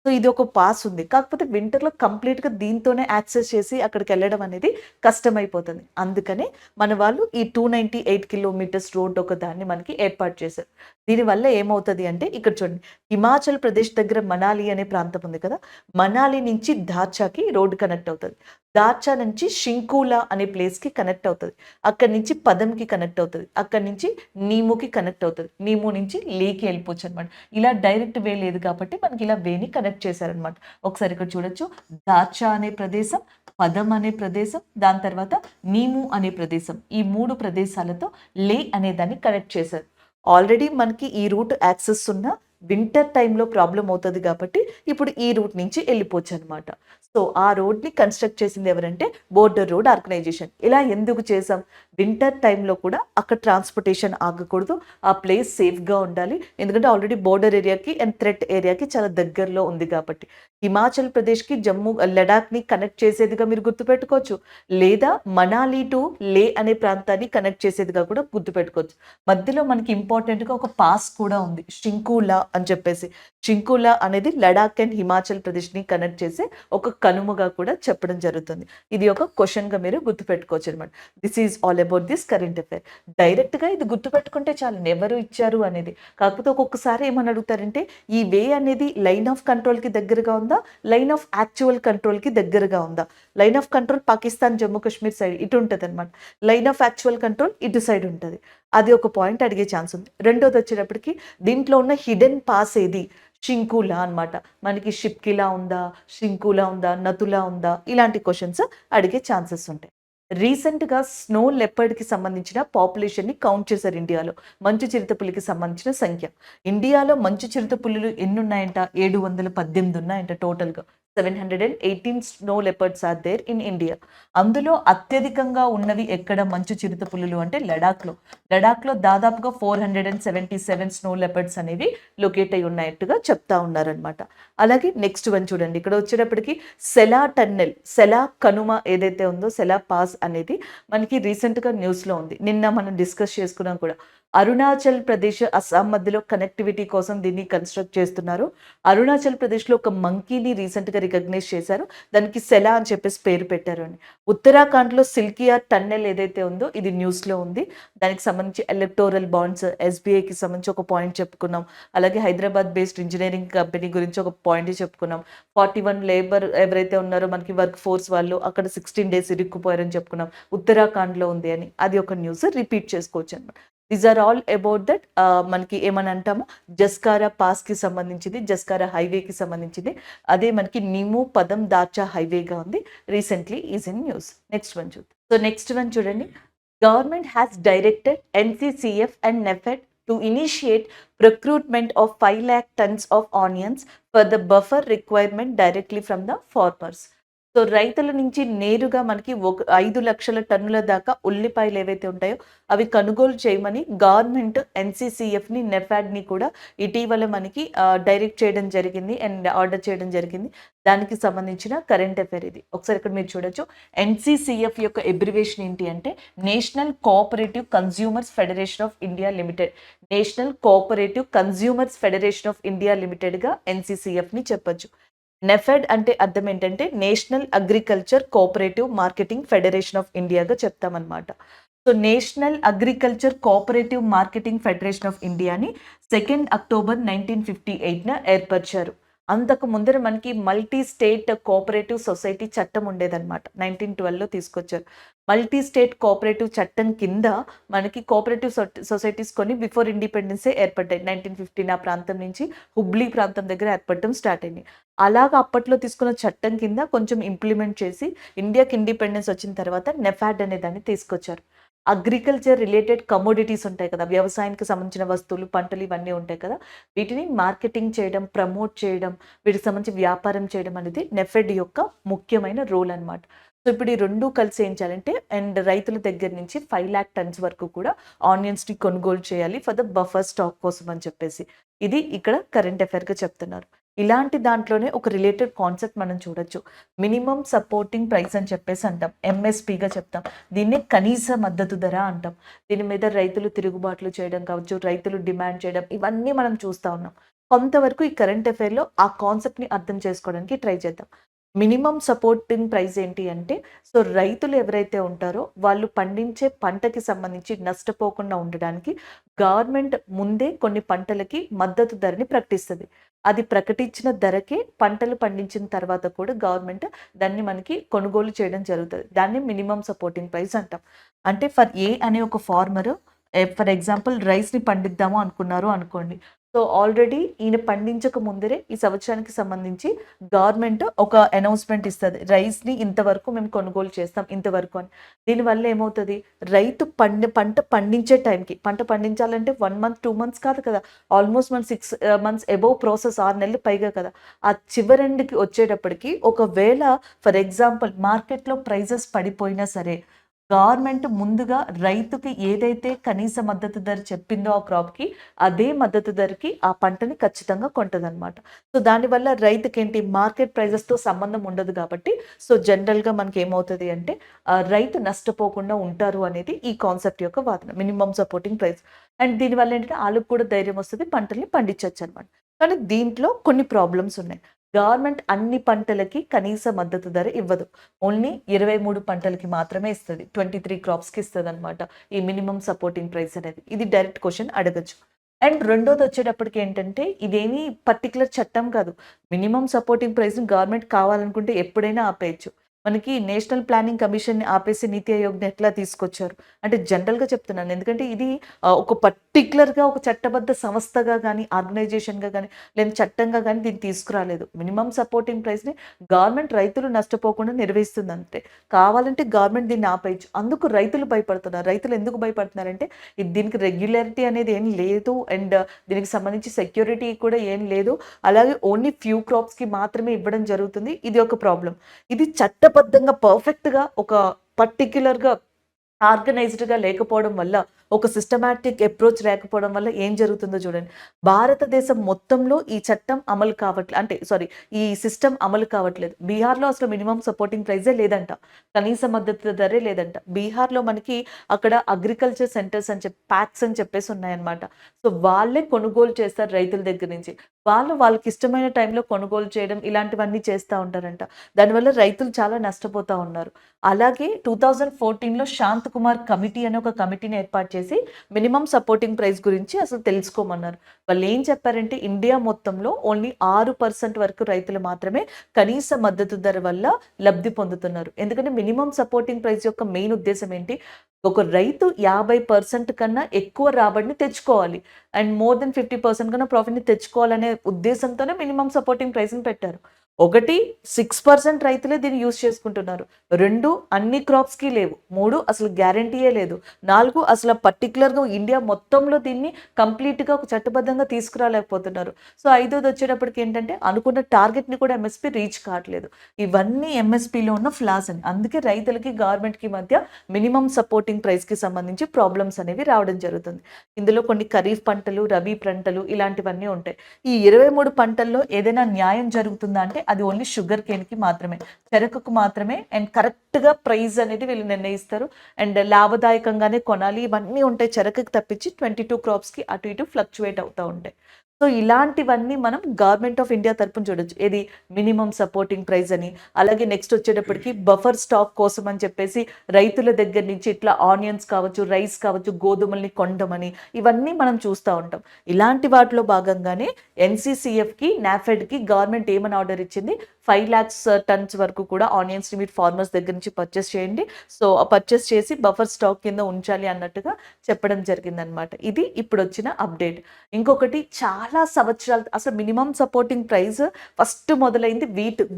సో ఇది ఒక పాస్ ఉంది. కాకపోతే వింటర్లో కంప్లీట్గా దీంతోనే యాక్సెస్ చేసి అక్కడికి వెళ్ళడం అనేది కష్టమైపోతుంది. అందుకనే మన వాళ్ళు ఈ 298 కిలోమీటర్స్ రోడ్ ఒక దాన్ని మనకి ఏర్పాటు చేశారు. దీనివల్ల ఏమవుతుంది అంటే ఇక్కడ చూడండి, హిమాచల్ ప్రదేశ్ దగ్గర మనాలి అనే ప్రాంతం ఉంది కదా, మనాలి నుంచి దార్చాకి రోడ్డు కనెక్ట్ అవుతుంది. దార్చా నుంచి షింకూలా అనే ప్లేస్కి కనెక్ట్ అవుతుంది. అక్కడి నుంచి పదంకి కనెక్ట్ అవుతుంది. అక్కడి నుంచి నీముకి కనెక్ట్ అవుతుంది. నీము నుంచి లేకి వెళ్ళిపోవచ్చు అనమాట. ఇలా డైరెక్ట్ వే లేదు కాబట్టి మనకి ఇలా వేని కనెక్ట్ చేశారనమాట. ఒకసారి ఇక్కడ చూడొచ్చు, దార్చా అనే ప్రదేశం, పదం అనే ప్రదేశం, దాని తర్వాత నీము అనే ప్రదేశం, ఈ 3 ప్రదేశాలతో లే అనే దాన్ని కనెక్ట్ చేశారు. ఆల్రెడీ మనకి ఈ రూట్ యాక్సెస్ ఉన్న వింటర్ టైంలో ప్రాబ్లం అవుతుంది కాబట్టి ఇప్పుడు ఈ రూట్ నుంచి వెళ్ళిపోవచ్చు అనమాట. సో ఆ రోడ్ని కన్స్ట్రక్ట్ చేసింది ఎవరంటే బోర్డర్ రోడ్ ఆర్గనైజేషన్. ఇలా ఎందుకు చేసాం? వింటర్ టైంలో కూడా అక్కడ ట్రాన్స్పోర్టేషన్ ఆగకూడదు, ఆ ప్లేస్ సేఫ్గా ఉండాలి. ఎందుకంటే ఆల్రెడీ బోర్డర్ ఏరియాకి అండ్ థ్రెట్ ఏరియాకి చాలా దగ్గరలో ఉంది కాబట్టి. హిమాచల్ ప్రదేశ్కి జమ్మూ లడాక్ని కనెక్ట్ చేసేదిగా మీరు గుర్తుపెట్టుకోవచ్చు, లేదా మనాలి టు లే అనే ప్రాంతాన్ని కనెక్ట్ చేసేదిగా కూడా గుర్తుపెట్టుకోవచ్చు. మధ్యలో మనకి ఇంపార్టెంట్గా ఒక పాస్ కూడా ఉంది, షింకూలా అని చెప్పేసి. షింకూలా అనేది లడాక్ అండ్ హిమాచల్ ప్రదేశ్ని కనెక్ట్ చేసే ఒక కనుమగా కూడా చెప్పడం జరుగుతుంది. ఇది ఒక క్వశ్చన్గా మీరు గుర్తుపెట్టుకోవచ్చు అనమాట. This is all about this current affair. డైరెక్ట్గా ఇది గుర్తుపెట్టుకుంటే చాలు, ఎవరు ఇచ్చారు అనేది. కాకపోతే ఒక్కొక్కసారి ఏమని అడుగుతారంటే ఈ వే అనేది లైన్ ఆఫ్ కంట్రోల్కి దగ్గరగా ఉందా, లైన్ ఆఫ్ యాక్చువల్ కంట్రోల్కి దగ్గరగా ఉందా? Line of control Pakistan Jammu Kashmir side ఇటు ఉంటుంది అనమాట, లైన్ ఆఫ్ యాక్చువల్ కంట్రోల్ ఇటు సైడ్ ఉంటుంది. అది ఒక పాయింట్ అడిగే ఛాన్స్ ఉంది. రెండోది వచ్చేటప్పటికి దీంట్లో ఉన్న హిడెన్ పాస్ ఏది? షింకూలా అనమాట. మనకి షిప్కిలా ఉందా, షింకూలా ఉందా, నతులా ఉందా, ఇలాంటి క్వశ్చన్స్ అడిగే ఛాన్సెస్ ఉంటాయి. రీసెంట్గా స్నో లెపర్డ్కి సంబంధించిన పాపులేషన్ని కౌంట్ చేశారు ఇండియాలో. మంచు చిరుతపులికి సంబంధించిన సంఖ్య. ఇండియాలో మంచు చిరుతపులులు ఎన్ని ఉన్నాయంట? 718 ఉన్నాయంట టోటల్గా. 718 snow leopards are there in India. అందులో అత్యధికంగా ఉన్నవి ఎక్కడ మంచు చిరుత పులులు అంటే లడాఖ్లో దాదాపుగా 477 స్నో లెపర్డ్స్ అనేవి లొకేట్ అయి ఉన్నట్టుగా చెప్తా ఉన్నారనమాట. అలాగే నెక్స్ట్ వన్ చూడండి, ఇక్కడ వచ్చేటప్పటికి సెలా టన్నెల్, సెలా కనుమ ఏదైతే ఉందో సెలా పాస్ అనేది మనకి రీసెంట్గా న్యూస్లో ఉంది. నిన్న మనం డిస్కస్ చేసుకున్నాం కూడా. అరుణాచల్ ప్రదేశ్ అస్సాం మధ్యలో కనెక్టివిటీ కోసం దీన్ని కన్స్ట్రక్ట్ చేస్తున్నారు. అరుణాచల్ ప్రదేశ్లో ఒక మంకీని రీసెంట్గా రికగ్నైజ్ చేశారు, దానికి సెలా అని చెప్పేసి పేరు పెట్టారు అని. ఉత్తరాఖండ్లో సిల్కియా టన్నెల్ ఏదైతే ఉందో ఇది న్యూస్లో ఉంది. దానికి సంబంధించి ఎలక్టోరల్ బాండ్స్, ఎస్బీఐకి సంబంధించి ఒక పాయింట్ చెప్పుకున్నాం. అలాగే హైదరాబాద్ బేస్డ్ ఇంజనీరింగ్ కంపెనీ గురించి ఒక పాయింట్ చెప్పుకున్నాం. 41 లేబర్ ఎవరైతే ఉన్నారో మనకి వర్క్ ఫోర్స్ వాళ్ళు అక్కడ 16 days ఇరుక్కుపోయారని చెప్పుకున్నాం. ఉత్తరాఖండ్లో ఉంది అని అది ఒక న్యూస్ రిపీట్ చేసుకోవచ్చు అనమాట. These are all about that. మనకి ఏమని అంటాము, జస్కారా పాస్కి సంబంధించింది, జస్కారా హైవేకి సంబంధించింది. అదే మనకి నిము పదం దాచా హైవేగా ఉంది. Recently is in news. Next one చూద్దాం. సో నెక్స్ట్ వన్ చూడండి, government has directed NCCF and NEFED to initiate procurement of 5 lakh tons of onions for the buffer requirement directly from the farmers. So రైతుల నుంచి నేరుగా మనకి 5 లక్షల టన్నుల దాకా ఉల్లిపాయలు ఏవైతే ఉంటాయో అవి కొనుగోలు చేయమని గవర్నమెంట్ NCCFని NEFEDని కూడా ఇటీవల మనకి డైరెక్ట్ చేయడం జరిగింది అండ్ ఆర్డర్ చేయడం జరిగింది. దానికి సంబంధించిన కరెంట్ అఫైర్ ఇది. ఒకసారి ఇక్కడ మీరు చూడొచ్చు, NCCF యొక్క ఎబ్రివేషన్ ఏంటి అంటే national cooperative consumers federation of India limited. National cooperative consumers federation of India లిమిటెడ్గా NCCFని చెప్పొచ్చు. NEFED అంటే అర్థం ఏంటంటే national agriculture cooperative marketing federation of ఇండియాగా చెప్తామన్నమాట. So national agriculture cooperative marketing federation of ఇండియాని 2 అక్టోబర్ 1958 ఏర్పరిచారు. అంతకు ముందర మనకి మల్టీ స్టేట్ కోఆపరేటివ్ సొసైటీ చట్టం ఉండేదన్నమాట. 1912లో తీసుకొచ్చారు. మల్టీ స్టేట్ కోఆపరేటివ్ చట్టం కింద మనకి కోఆపరేటివ్ సొసైటీస్ కొన్ని బిఫోర్ ఇండిపెండెన్సే ఏర్పడ్డాయి. 1915 ఆ ప్రాంతం నుంచి హుబ్లీ ప్రాంతం దగ్గర ఏర్పడటం స్టార్ట్ అయింది. అలాగా అప్పట్లో తీసుకున్న చట్టం కింద కొంచెం ఇంప్లిమెంట్ చేసి ఇండియాకి ఇండిపెండెన్స్ వచ్చిన తర్వాత NEFED అనే దాన్ని తీసుకొచ్చారు. అగ్రికల్చర్ రిలేటెడ్ కమోడిటీస్ ఉంటాయి కదా, వ్యవసాయానికి సంబంధించిన వస్తువులు, పంటలు ఇవన్నీ ఉంటాయి కదా, వీటిని మార్కెటింగ్ చేయడం, ప్రమోట్ చేయడం, వీటికి సంబంధించి వ్యాపారం చేయడం అనేది NEFED యొక్క ముఖ్యమైన రోల్ అనమాట. సో ఇప్పుడు ఈ రెండు కలిసి ఏం చేయాలంటే అండ్ రైతుల దగ్గర నుంచి 5 lakh tons వరకు కూడా ఆనియన్స్ని కొనుగోలు చేయాలి ఫర్ ద బఫర్ స్టాక్ కోసం అని చెప్పేసి ఇది ఇక్కడ కరెంట్ అఫైర్గా చెప్తున్నారు. ఇలాంటి దాంట్లోనే ఒక రిలేటెడ్ కాన్సెప్ట్ మనం చూడొచ్చు. మినిమం సపోర్టింగ్ ప్రైస్ అని చెప్పేసి అంటాం, MSPగా చెప్తాం. దీన్ని కనీస మద్దతు ధర అంటాం. దీని మీద రైతులు తిరుగుబాట్లు చేయడం కావచ్చు, రైతులు డిమాండ్ చేయడం, ఇవన్నీ మనం చూస్తూ ఉన్నాం. కొంతవరకు ఈ కరెంట్ అఫైర్లో ఆ కాన్సెప్ట్ని అర్థం చేసుకోవడానికి ట్రై చేద్దాం. మినిమం సపోర్టింగ్ ప్రైస్ ఏంటి అంటే, సో రైతులు ఎవరైతే ఉంటారో వాళ్ళు పండించే పంటకి సంబంధించి నష్టపోకుండా ఉండడానికి గవర్నమెంట్ ముందే కొన్ని పంటలకి మద్దతు ధరని ప్రకటిస్తుంది. అది ప్రకటించిన ధరకే పంటలు పండించిన తర్వాత కూడా గవర్నమెంట్ దాన్ని మనకి కొనుగోలు చేయడం జరుగుతుంది. దాన్ని మినిమం సపోర్టింగ్ ప్రైస్ అంటాం. అంటే ఫర్ ఏ అనే ఒక ఫార్మర్ ఫర్ ఎగ్జాంపుల్ రైస్ని పండిద్దాము అనుకున్నారు అనుకోండి. సో ఆల్రెడీ ఈయన పండించక ముందరే ఈ సంవత్సరానికి సంబంధించి గవర్నమెంట్ ఒక అనౌన్స్మెంట్ ఇస్తుంది, రైస్ని ఇంతవరకు మేము కొనుగోలు చేస్తాం ఇంతవరకు అని. దీనివల్ల ఏమవుతుంది, రైతు పంట పండించే టైంకి, పంట పండించాలంటే 1 month 2 months కాదు కదా, ఆల్మోస్ట్ మన 6 months అబౌవ్ ప్రాసెస్, 6 నెలలు పైగా కదా. ఆ చివరెండ్కి వచ్చేటప్పటికి ఒకవేళ ఫర్ ఎగ్జాంపుల్ మార్కెట్లో ప్రైజెస్ పడిపోయినా సరే గవర్నమెంట్ ముందుగా రైతుకి ఏదైతే కనీస మద్దతు ధర చెప్పిందో ఆ క్రాప్కి అదే మద్దతు ధరకి ఆ పంటని ఖచ్చితంగా కొంటదనమాట. సో దానివల్ల రైతుకి ఏంటి, మార్కెట్ ప్రైజెస్తో సంబంధం ఉండదు కాబట్టి సో జనరల్గా మనకి ఏమవుతుంది అంటే రైతు నష్టపోకుండా ఉంటారు అనేది ఈ కాన్సెప్ట్ యొక్క వాదన, మినిమం సపోర్టింగ్ ప్రైస్. అండ్ దీనివల్ల ఏంటంటే వాళ్ళకి కూడా ధైర్యం వస్తుంది, పంటల్ని పండించవచ్చు అనమాట. కానీ దీంట్లో కొన్ని ప్రాబ్లమ్స్ ఉన్నాయి. గవర్నమెంట్ అన్ని పంటలకి కనీస మద్దతు ధర ఇవ్వదు, ఓన్లీ 23 పంటలకి మాత్రమే ఇస్తుంది, 23 క్రాప్స్కి ఇస్తుంది అనమాట ఈ మినిమం సపోర్టింగ్ ప్రైస్ అనేది. ఇది డైరెక్ట్ క్వశ్చన్ అడగచ్చు. అండ్ రెండోది వచ్చేటప్పటికి ఏంటంటే ఇదేమీ పర్టికులర్ చట్టం కాదు, మినిమం సపోర్టింగ్ ప్రైస్ని గవర్నమెంట్ కావాలనుకుంటే ఎప్పుడైనా ఆపేయచ్చు. మనకి నేషనల్ ప్లానింగ్ కమిషన్‌ని ఆపేసి నీతి ఆయోగ్‌ని ఎట్లా తీసుకొచ్చారు? అంటే జనరల్‌గా చెప్తున్నాను. ఎందుకంటే ఇది ఒక పర్టిక్యులర్‌గా ఒక చట్టబద్ధ సంస్థగా గాని, ఆర్గనైజేషన్‌గా గాని, లేదా చట్టంగా గాని దీన్ని తీసుకురాలేదు. మినిమమ్ సపోర్టింగ్ ప్రైస్‌ని గవర్నమెంట్ రైతులు నష్టపోకుండా నిర్వహిస్తుందంతే. కావాలంటే గవర్నమెంట్ దీన్ని ఆపేయొచ్చు. అందుకు రైతులు భయపడుతున్నారు. రైతులు ఎందుకు భయపడుతున్నారంటే దీనికి రెగ్యులారిటీ అనేది ఏం లేదు. అండ్ దీనికి సంబంధించి సెక్యూరిటీ కూడా ఏం లేదు. అలాగే ఓన్లీ ఫ్యూ క్రాప్స్‌కి మాత్రమే ఇవ్వడం జరుగుతుంది. ఇది ఒక ప్రాబ్లమ్. ఇది చట్టబద్ధంగా పర్ఫెక్ట్‌గా ఒక పర్టిక్యులర్‌గా ఆర్గనైజ్డ్‌గా లేకపోవడం వల్ల, ఒక సిస్టమాటిక్ అప్రోచ్ లేకపోవడం వల్ల ఏం జరుగుతుందో చూడండి. భారతదేశం మొత్తంలో ఈ చట్టం అమలు అంటే ఈ సిస్టమ్ అమలు కావట్లేదు. బీహార్‌లో అసలు మినిమమ్ సపోర్టింగ్ ప్రైజే లేదంట. కనీస మద్దతు ధరే లేదంట. బీహార్‌లో మనకి అక్కడ అగ్రికల్చర్ సెంటర్స్ అని ప్యాక్స్ అని చెప్పేసి ఉన్నాయన్నమాట. సో, వాళ్ళే కొనుగోలు చేస్తారు రైతుల దగ్గర నుంచి. వాళ్ళకి ఇష్టమైన టైంలో కొనుగోలు చేయడం ఇలాంటివన్నీ చేస్తా ఉంటారంట. దానివల్ల రైతులు చాలా నష్టపోతా ఉన్నారు. అలాగే 2014లో శాంత్ కుమార్ కమిటీ అనే ఒక కమిటీని ఏర్పాటు చేసి మినిమమ్ సపోర్టింగ్ ప్రైస్ గురించి అసలు తెలుసుకోమన్నారు. వాళ్ళు ఏం చెప్పారంటే ఇండియా మొత్తంలో ఓన్లీ 6% వరకు రైతులు మాత్రమే కనీస మద్దతు ధర వల్ల లబ్ధి పొందుతున్నారు. ఎందుకంటే మినిమమ్ సపోర్టింగ్ ప్రైస్ యొక్క మెయిన్ ఉద్దేశం ఏంటి? ఒక రైతు 50% కన్నా ఎక్కువ రాబడిని తెచ్చుకోవాలి. అండ్ మోర్ దెన్ 50% కన్నా ప్రాఫిట్‌ని తెచ్చుకోవాలనే ఉద్దేశంతోనే మినిమమ్ సపోర్టింగ్ ప్రైస్‌ని పెట్టారు. ఒకటి 6% రైతులే దీన్ని యూజ్ చేసుకుంటున్నారు. 2 అన్ని క్రాప్స్‌కి లేవు. 3 అసలు గ్యారంటీయే లేదు. 4 అసలు పర్టిక్యులర్‌గా ఇండియా మొత్తంలో దీన్ని కంప్లీట్‌గా ఒక చట్టబద్ధంగా తీసుకురాలేకపోతున్నారు. సో, ఐదోది వచ్చేటప్పటికి ఏంటంటే అనుకున్న టార్గెట్‌ని కూడా ఎంఎస్‌పీ రీచ్ కావట్లేదు. ఇవన్నీ ఎంఎస్‌పీలో ఉన్న ఫ్లాస్ అని. అందుకే రైతులకి, గవర్నమెంట్‌కి మధ్య మినిమమ్ సపోర్టింగ్ ప్రైస్‌కి సంబంధించి ప్రాబ్లమ్స్ అనేవి రావడం జరుగుతుంది. ఇందులో కొన్ని ఖరీఫ్ పంటలు, రబీ పంటలు ఇలాంటివన్నీ ఉంటాయి. ఈ 23 పంటల్లో ఏదైనా న్యాయం జరుగుతుందా అంటే అది ఓన్లీ షుగర్ కేన్‌కి మాత్రమే. చెరకుకు మాత్రమే అండ్ కరెక్ట్‌గా ప్రైస్ అనేది వీళ్ళు నిర్ణయిస్తారు. అండ్ లాభదాయకంగానే కొనాలి. ఇవన్నీ ఉంటాయి చెరకుకి తప్పించి 22 క్రాప్స్‌కి అటు ఇటు ఫ్లక్చుయేట్ అవుతా ఉంటాయి. సో, ఇలాంటివన్నీ మనం గవర్నమెంట్ ఆఫ్ ఇండియా తరపున చూడొచ్చు. ఏది మినిమమ్ సపోర్టింగ్ ప్రైస్ అని. అలాగే నెక్స్ట్ వచ్చేటప్పటికి బఫర్ స్టాక్ కోసం అని చెప్పేసి రైతుల దగ్గర నుంచి ఇట్లా ఆనియన్స్ కావచ్చు, రైస్ కావచ్చు, గోధుమల్ని కొనడమని ఇవన్నీ మనం చూస్తా ఉంటాం. ఇలాంటి వాటిలో భాగంగానే ఎన్‌సీసీఎఫ్‌కి, నాఫెడ్‌కి గవర్నమెంట్ ఏమని ఆర్డర్ ఇచ్చింది? 5 లాక్స్ టన్స్ వరకు కూడా ఆనియన్స్‌ని మీరు ఫార్మర్స్ దగ్గర నుంచి పర్చేస్ చేయండి. సో, పర్చేస్ చేసి బఫర్ స్టాక్ కింద ఉంచాలి అన్నట్టుగా చెప్పడం జరిగిందనమాట. ఇది ఇప్పుడొచ్చిన అప్డేట్. ఇంకొకటి చాలా సంవత్సరాలు అసలు మినిమమ్ సపోర్టింగ్ ప్రైస్ ఫస్ట్ మొదలైంది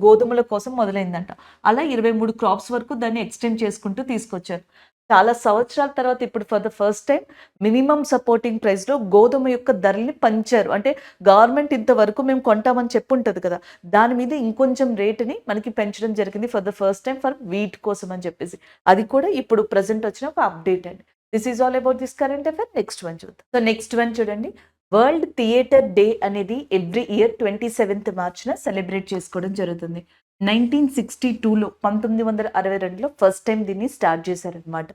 గోధుమల కోసం మొదలైందంట. అలా 23 క్రాప్స్ వరకు దాన్ని ఎక్స్‌టెండ్ చేసుకుంటూ తీసుకొచ్చారు. చాలా సంవత్సరాల తర్వాత ఇప్పుడు for the first time minimum supporting ప్రైస్‌లో గోధుమ యొక్క ధరల్ని పంచారు. అంటే గవర్నమెంట్ ఇంతవరకు మేము కొంటామని చెప్పుంటది కదా! దాని మీద ఇంకొంచెం రేట్‌ని మనకి పెంచడం జరిగింది for the first time for wheat కోసం అని చెప్పేసి. అది కూడా ఇప్పుడు ప్రెజెంట్ వచ్చిన ఒక అప్డేట్ అండి. This is all about this current affair. Next one చూద్దాం. సో, నెక్స్ట్ వన్ చూడండి. వరల్డ్ థియేటర్ డే అనేది ఎవ్రీ ఇయర్ 27th మార్చ్‌న సెలబ్రేట్ చేసుకోవడం జరుగుతుంది. 1962లో 1962లో ఫస్ట్ టైం దీన్ని స్టార్ట్ చేశారనమాట.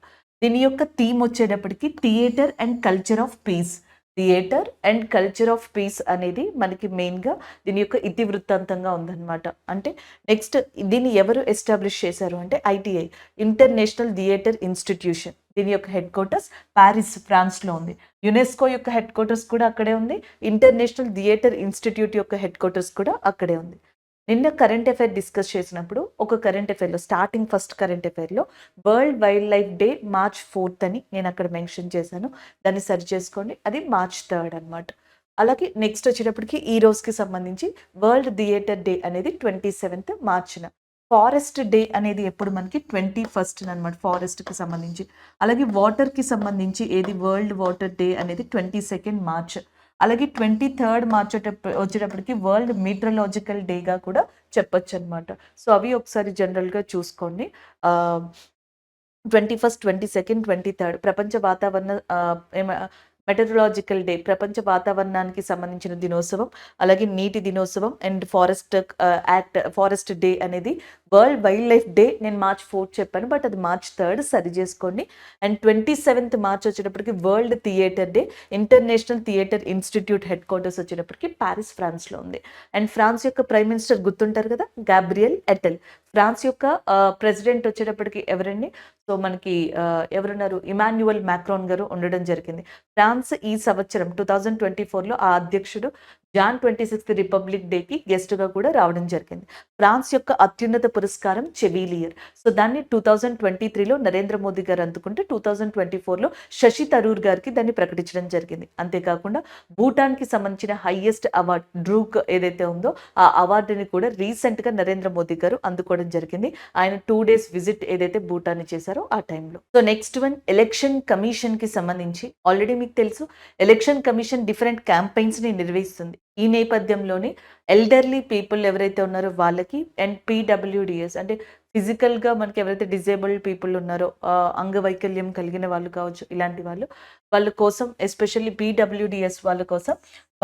దీని యొక్క థీమ్ వచ్చేటప్పటికి theatre and culture of piece. Theatre and culture of piece అనేది మనకి మెయిన్‌గా దీని యొక్క ఇతివృత్తాంతంగా ఉందన్నమాట. అంటే నెక్స్ట్ దీన్ని ఎవరు ఎస్టాబ్లిష్ చేశారు అంటే ఐటీఐ, ఇంటర్నేషనల్ థియేటర్ ఇన్‌స్టిట్యూషన్. దీని యొక్క హెడ్ క్వార్టర్స్ పారిస్, ఫ్రాన్స్‌లో ఉంది. యునెస్కో యొక్క హెడ్ క్వార్టర్స్ కూడా అక్కడే ఉంది. ఇంటర్నేషనల్ థియేటర్ ఇన్‌స్టిట్యూట్ యొక్క హెడ్ క్వార్టర్స్ కూడా అక్కడే ఉంది. నిన్న కరెంట్ అఫైర్ డిస్కస్ చేసినప్పుడు ఒక కరెంట్ అఫైర్‌లో ఫస్ట్ కరెంట్ అఫైర్‌లో world wildlife day March 4th అని నేను అక్కడ మెన్షన్ చేశాను. దాన్ని సెర్చ్ చేసుకోండి. అది మార్చ్ 3rd అనమాట. అలాగే నెక్స్ట్ వచ్చేటప్పటికి ఈ రోజుకి సంబంధించి వరల్డ్ థియేటర్ డే అనేది 27th మార్చ్‌న. ఫారెస్ట్ డే అనేది ఎప్పుడు మనకి 21st అనమాట ఫారెస్ట్‌కి సంబంధించి. అలాగే వాటర్‌కి సంబంధించి ఏది వరల్డ్ వాటర్ డే అనేది 22nd మార్చ్. అలాగే 23rd మార్చ్ వచ్చేటప్పటికి వరల్డ్ మీటరలాజికల్ డేగా కూడా చెప్పొచ్చనమాట. సో, అవి ఒకసారి జనరల్‌గా చూసుకోండి. 21st, 22nd, 23rd ప్రపంచ వాతావరణ మెటరలాజికల్ డే ప్రపంచ వాతావరణానికి సంబంధించిన దినోత్సవం, అలాగే నీటి దినోత్సవం అండ్ ఫారెస్ట్ డే అనేది వరల్డ్ వైల్డ్ లైఫ్ డే నేను మార్చ్ 4 చెప్పాను. బట్ అది మార్చ్ 3 సరి చేసుకోండి. అండ్ 27th మార్చ్ వచ్చేటప్పటికి world theatre day, international theatre institute head quarters వచ్చేటప్పటికి ప్యారిస్, ఫ్రాన్స్‌లో ఉంది. అండ్ ఫ్రాన్స్ యొక్క ప్రైమ్ మినిస్టర్ గుర్తుంటారు కదా, గాబ్రియల్ అటెల్. ఫ్రాన్స్ యొక్క ప్రెసిడెంట్ వచ్చేటప్పటికి ఎవరండి? సో, మనకి ఎవరున్నారు? ఇమాన్యుయల్ మ్యాక్రాన్ గారు ఉండడం జరిగింది. ఫ్రాన్స్ ఈ సంవత్సరం 2024లో ఆ అధ్యక్షుడు జాన్ 26th రిపబ్లిక్ డేకి గెస్ట్‌గా కూడా రావడం జరిగింది. ఫ్రాన్స్ యొక్క అత్యున్నత పురస్కారం చెవీలియర్. సో దాన్ని 2023లో నరేంద్ర మోదీ గారు అందుకుంటే 2024లో శశి థరూర్ గారికి దాన్ని ప్రకటించడం జరిగింది. అంతేకాకుండా భూటాన్కి సంబంధించిన హైయెస్ట్ అవార్డ్ డ్రూక్ ఏదైతే ఉందో ఆ అవార్డుని కూడా రీసెంట్ గా నరేంద్ర మోదీ గారు అందుకోవడం జరిగింది. ఆయన 2 days విజిట్ ఏదైతే భూటాన్ చేశారో ఆ టైంలో. So next one election commission కి సంబంధించి ఆల్రెడీ మీకు తెలుసు ఎలక్షన్ కమిషన్ డిఫరెంట్ క్యాంపెయిన్స్ ని నిర్వహిస్తుంది. ఈ నేపథ్యంలోనే ఎల్డర్లీ పీపుల్ ఎవరైతే ఉన్నారో వాళ్ళకి అండ్ పీడబ్ల్యూడిఎస్ అంటే ఫిజికల్ గా మనకి ఎవరైతే డిజేబుల్డ్ పీపుల్ ఉన్నారో అంగవైకల్యం కలిగిన వాళ్ళు కావచ్చు, ఇలాంటి వాళ్ళ కోసం ఎస్పెషల్లీ పీడబ్ల్యూడిఎస్ వాళ్ళ కోసం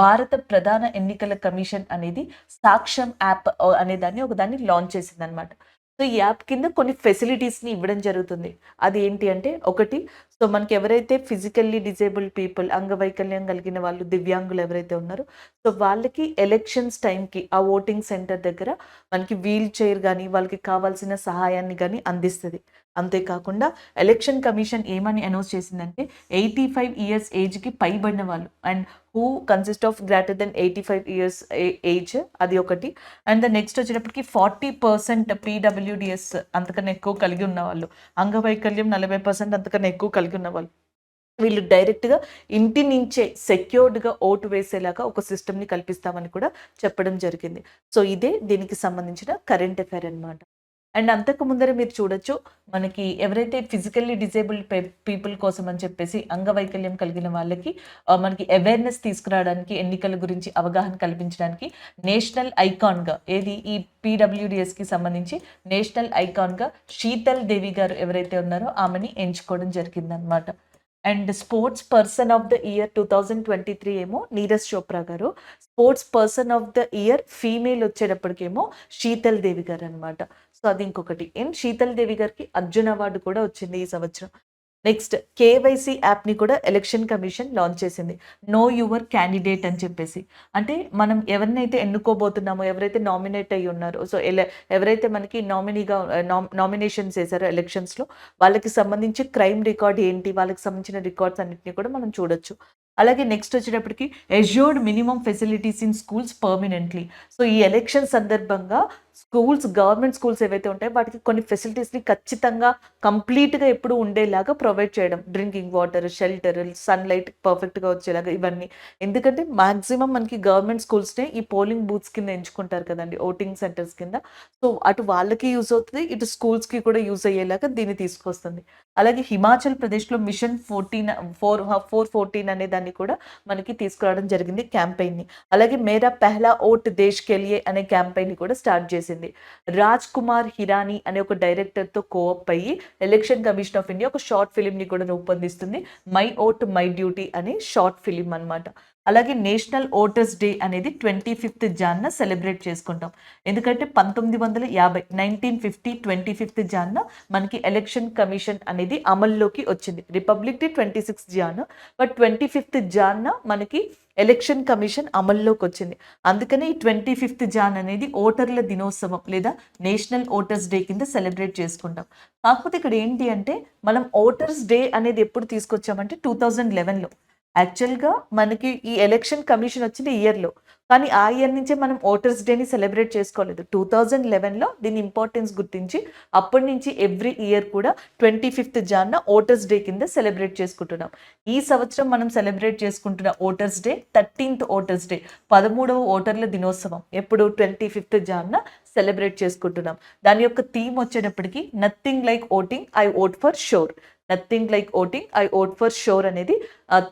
భారత ప్రధాన ఎన్నికల కమిషన్ అనేది సాక్ష్యం యాప్ అనే దాన్ని లాంచ్ చేసింది అనమాట. సో ఈ యాప్ కింద కొన్ని ఫెసిలిటీస్ని ఇవ్వడం జరుగుతుంది. అది ఏంటి అంటే ఒకటి, సో మనకి ఎవరైతే ఫిజికల్లీ డిజేబుల్డ్ పీపుల్ అంగవైకల్యం కలిగిన వాళ్ళు దివ్యాంగులు ఎవరైతే ఉన్నారో సో వాళ్ళకి ఎలక్షన్స్ టైంకి ఆ ఓటింగ్ సెంటర్ దగ్గర మనకి వీల్ చైర్ కానీ వాళ్ళకి కావాల్సిన సహాయాన్ని కానీ అందిస్తుంది. అంతేకాకుండా ఎలక్షన్ కమిషన్ ఏమని అనౌన్స్ చేసిందంటే 85 years ఏజ్కి పైబడిన వాళ్ళు and who consist of greater than 85 years age, అది ఒకటి. అండ్ నెక్స్ట్ వచ్చేటప్పటికి 40% పీడబ్ల్యూడిఎస్ అంతకన్నా ఎక్కువ కలిగి ఉన్న వాళ్ళు, అంగవైకల్యం 40% అంతకన్నా ఎక్కువ కలిగి ఉన్న వాళ్ళు, వీళ్ళు డైరెక్ట్గా ఇంటి నుంచే సెక్యూర్డ్గా ఓటు వేసేలాగా ఒక సిస్టమ్ని కల్పిస్తామని కూడా చెప్పడం జరిగింది. సో ఇదే దీనికి సంబంధించిన కరెంట్ అఫైర్ అనమాట. అండ్ అంతకు ముందర మీరు చూడొచ్చు మనకి ఎవరైతే ఫిజికల్లీ డిజేబుల్డ్ పీపుల్ కోసం అని చెప్పేసి అంగవైకల్యం కలిగిన వాళ్ళకి మనకి అవేర్నెస్ తీసుకురావడానికి, ఎన్నికల గురించి అవగాహన కల్పించడానికి నేషనల్ ఐకాన్గా ఏది ఈ పీడబ్ల్యూడిఎస్కి సంబంధించి నేషనల్ ఐకాన్గా శీతల్ దేవి గారు ఎవరైతే ఉన్నారో ఆమెని ఎంచుకోవడం జరిగిందనమాట. And sports person of the year 2023 ఏమో నీరజ్ చోప్రా గారు, sports person of the year female వచ్చేటప్పటికేమో శీతల్ దేవి గారు అనమాట. సో అది ఇంకొకటి. అండ్ శీతల్ దేవి గారికి అర్జున్ అవార్డు కూడా వచ్చింది ఈ సంవత్సరం. నెక్స్ట్ కేవైసీ యాప్ని కూడా ఎలక్షన్ కమిషన్ లాంచ్ చేసింది, నో యువర్ క్యాండిడేట్ అని చెప్పేసి. అంటే మనం ఎవరినైతే ఎన్నుకోబోతున్నామో, ఎవరైతే నామినేట్ అయ్యి ఉన్నారో, సో ఎవరైతే మనకి నామినేషన్స్ చేశారో ఎలక్షన్స్లో వాళ్ళకి సంబంధించి క్రైమ్ రికార్డ్ ఏంటి, వాళ్ళకి సంబంధించిన రికార్డ్స్ అన్నింటినీ కూడా మనం చూడొచ్చు. అలాగే నెక్స్ట్ వచ్చేటప్పటికి assured minimum facilities in schools permanently. So ఈ ఎలక్షన్ సందర్భంగా స్కూల్స్, గవర్నమెంట్ స్కూల్స్ ఏవైతే ఉంటాయో వాటికి కొన్ని ఫెసిలిటీస్ని ఖచ్చితంగా కంప్లీట్గా ఎప్పుడు ఉండేలాగా ప్రొవైడ్ చేయడం, డ్రింకింగ్ వాటర్, షెల్టర్, సన్లైట్ పర్ఫెక్ట్గా వచ్చేలాగా ఇవన్నీ. ఎందుకంటే మ్యాక్సిమం మనకి గవర్నమెంట్ స్కూల్స్నే ఈ పోలింగ్ బూత్స్ కింద ఎంచుకుంటారు కదండి, ఓటింగ్ సెంటర్స్ కింద. సో అటు వాళ్ళకి యూజ్ అవుతుంది, ఇటు స్కూల్స్కి కూడా యూజ్ అయ్యేలాగా దీన్ని తీసుకొస్తుంది. అలాగే హిమాచల్ ప్రదేశ్లో మిషన్ 414 అనే దాన్ని కూడా మనకి తీసుకురావడం జరిగింది క్యాంపెయిన్ని. అలాగే మేరా పెహ్లా ఓట్ దేశ్ కే లియే అనే క్యాంపెయిన్ని కూడా స్టార్ట్ చేసింది. రాజ్ కుమార్ హిరానీ అనే ఒక డైరెక్టర్తో కోఆప్ అయ్యి ఎలక్షన్ కమిషన్ ఆఫ్ ఇండియా ఒక షార్ట్ ఫిలింని కూడా రూపొందిస్తుంది, మై ఓట్ మై డ్యూటీ అనే షార్ట్ ఫిలిం అనమాట. అలాగే నేషనల్ ఓటర్స్ డే అనేది 25th Jan సెలబ్రేట్ చేసుకుంటాం. ఎందుకంటే 1950 25th Jan మనకి ఎలక్షన్ కమిషన్ అనేది అమల్లోకి వచ్చింది. Republic day 26th Jan, but 25th Jan మనకి ఎలక్షన్ కమిషన్ అమల్లోకి వచ్చింది. అందుకనే ఈ 25th Jan అనేది ఓటర్ల దినోత్సవం లేదా నేషనల్ ఓటర్స్ డే కింద సెలబ్రేట్ చేసుకుంటాం. కాకపోతే ఇక్కడ ఏంటి అంటే మనం ఓటర్స్ డే అనేది ఎప్పుడు తీసుకొచ్చామంటే 2011లో. యాక్చువల్గా మనకి ఈ ఎలక్షన్ కమిషన్ వచ్చిన ఇయర్లో, కానీ ఆ ఇయర్ నుంచే మనం ఓటర్స్ డేని సెలబ్రేట్ చేసుకోలేదు. 2011లో దీని ఇంపార్టెన్స్ గుర్తించి అప్పటి నుంచి ఎవ్రీ ఇయర్ కూడా 25th Jan ఓటర్స్ డే కింద సెలబ్రేట్ చేసుకుంటున్నాం. ఈ సంవత్సరం మనం సెలబ్రేట్ చేసుకుంటున్న voters day 13th voters day, 13వ ఓటర్ల దినోత్సవం. ఎప్పుడు 25th Jan సెలబ్రేట్ చేసుకుంటున్నాం. దాని యొక్క థీమ్ వచ్చేటప్పటికి nothing like voting, I vote for sure. Nothing like voting, I vote for sure అనేది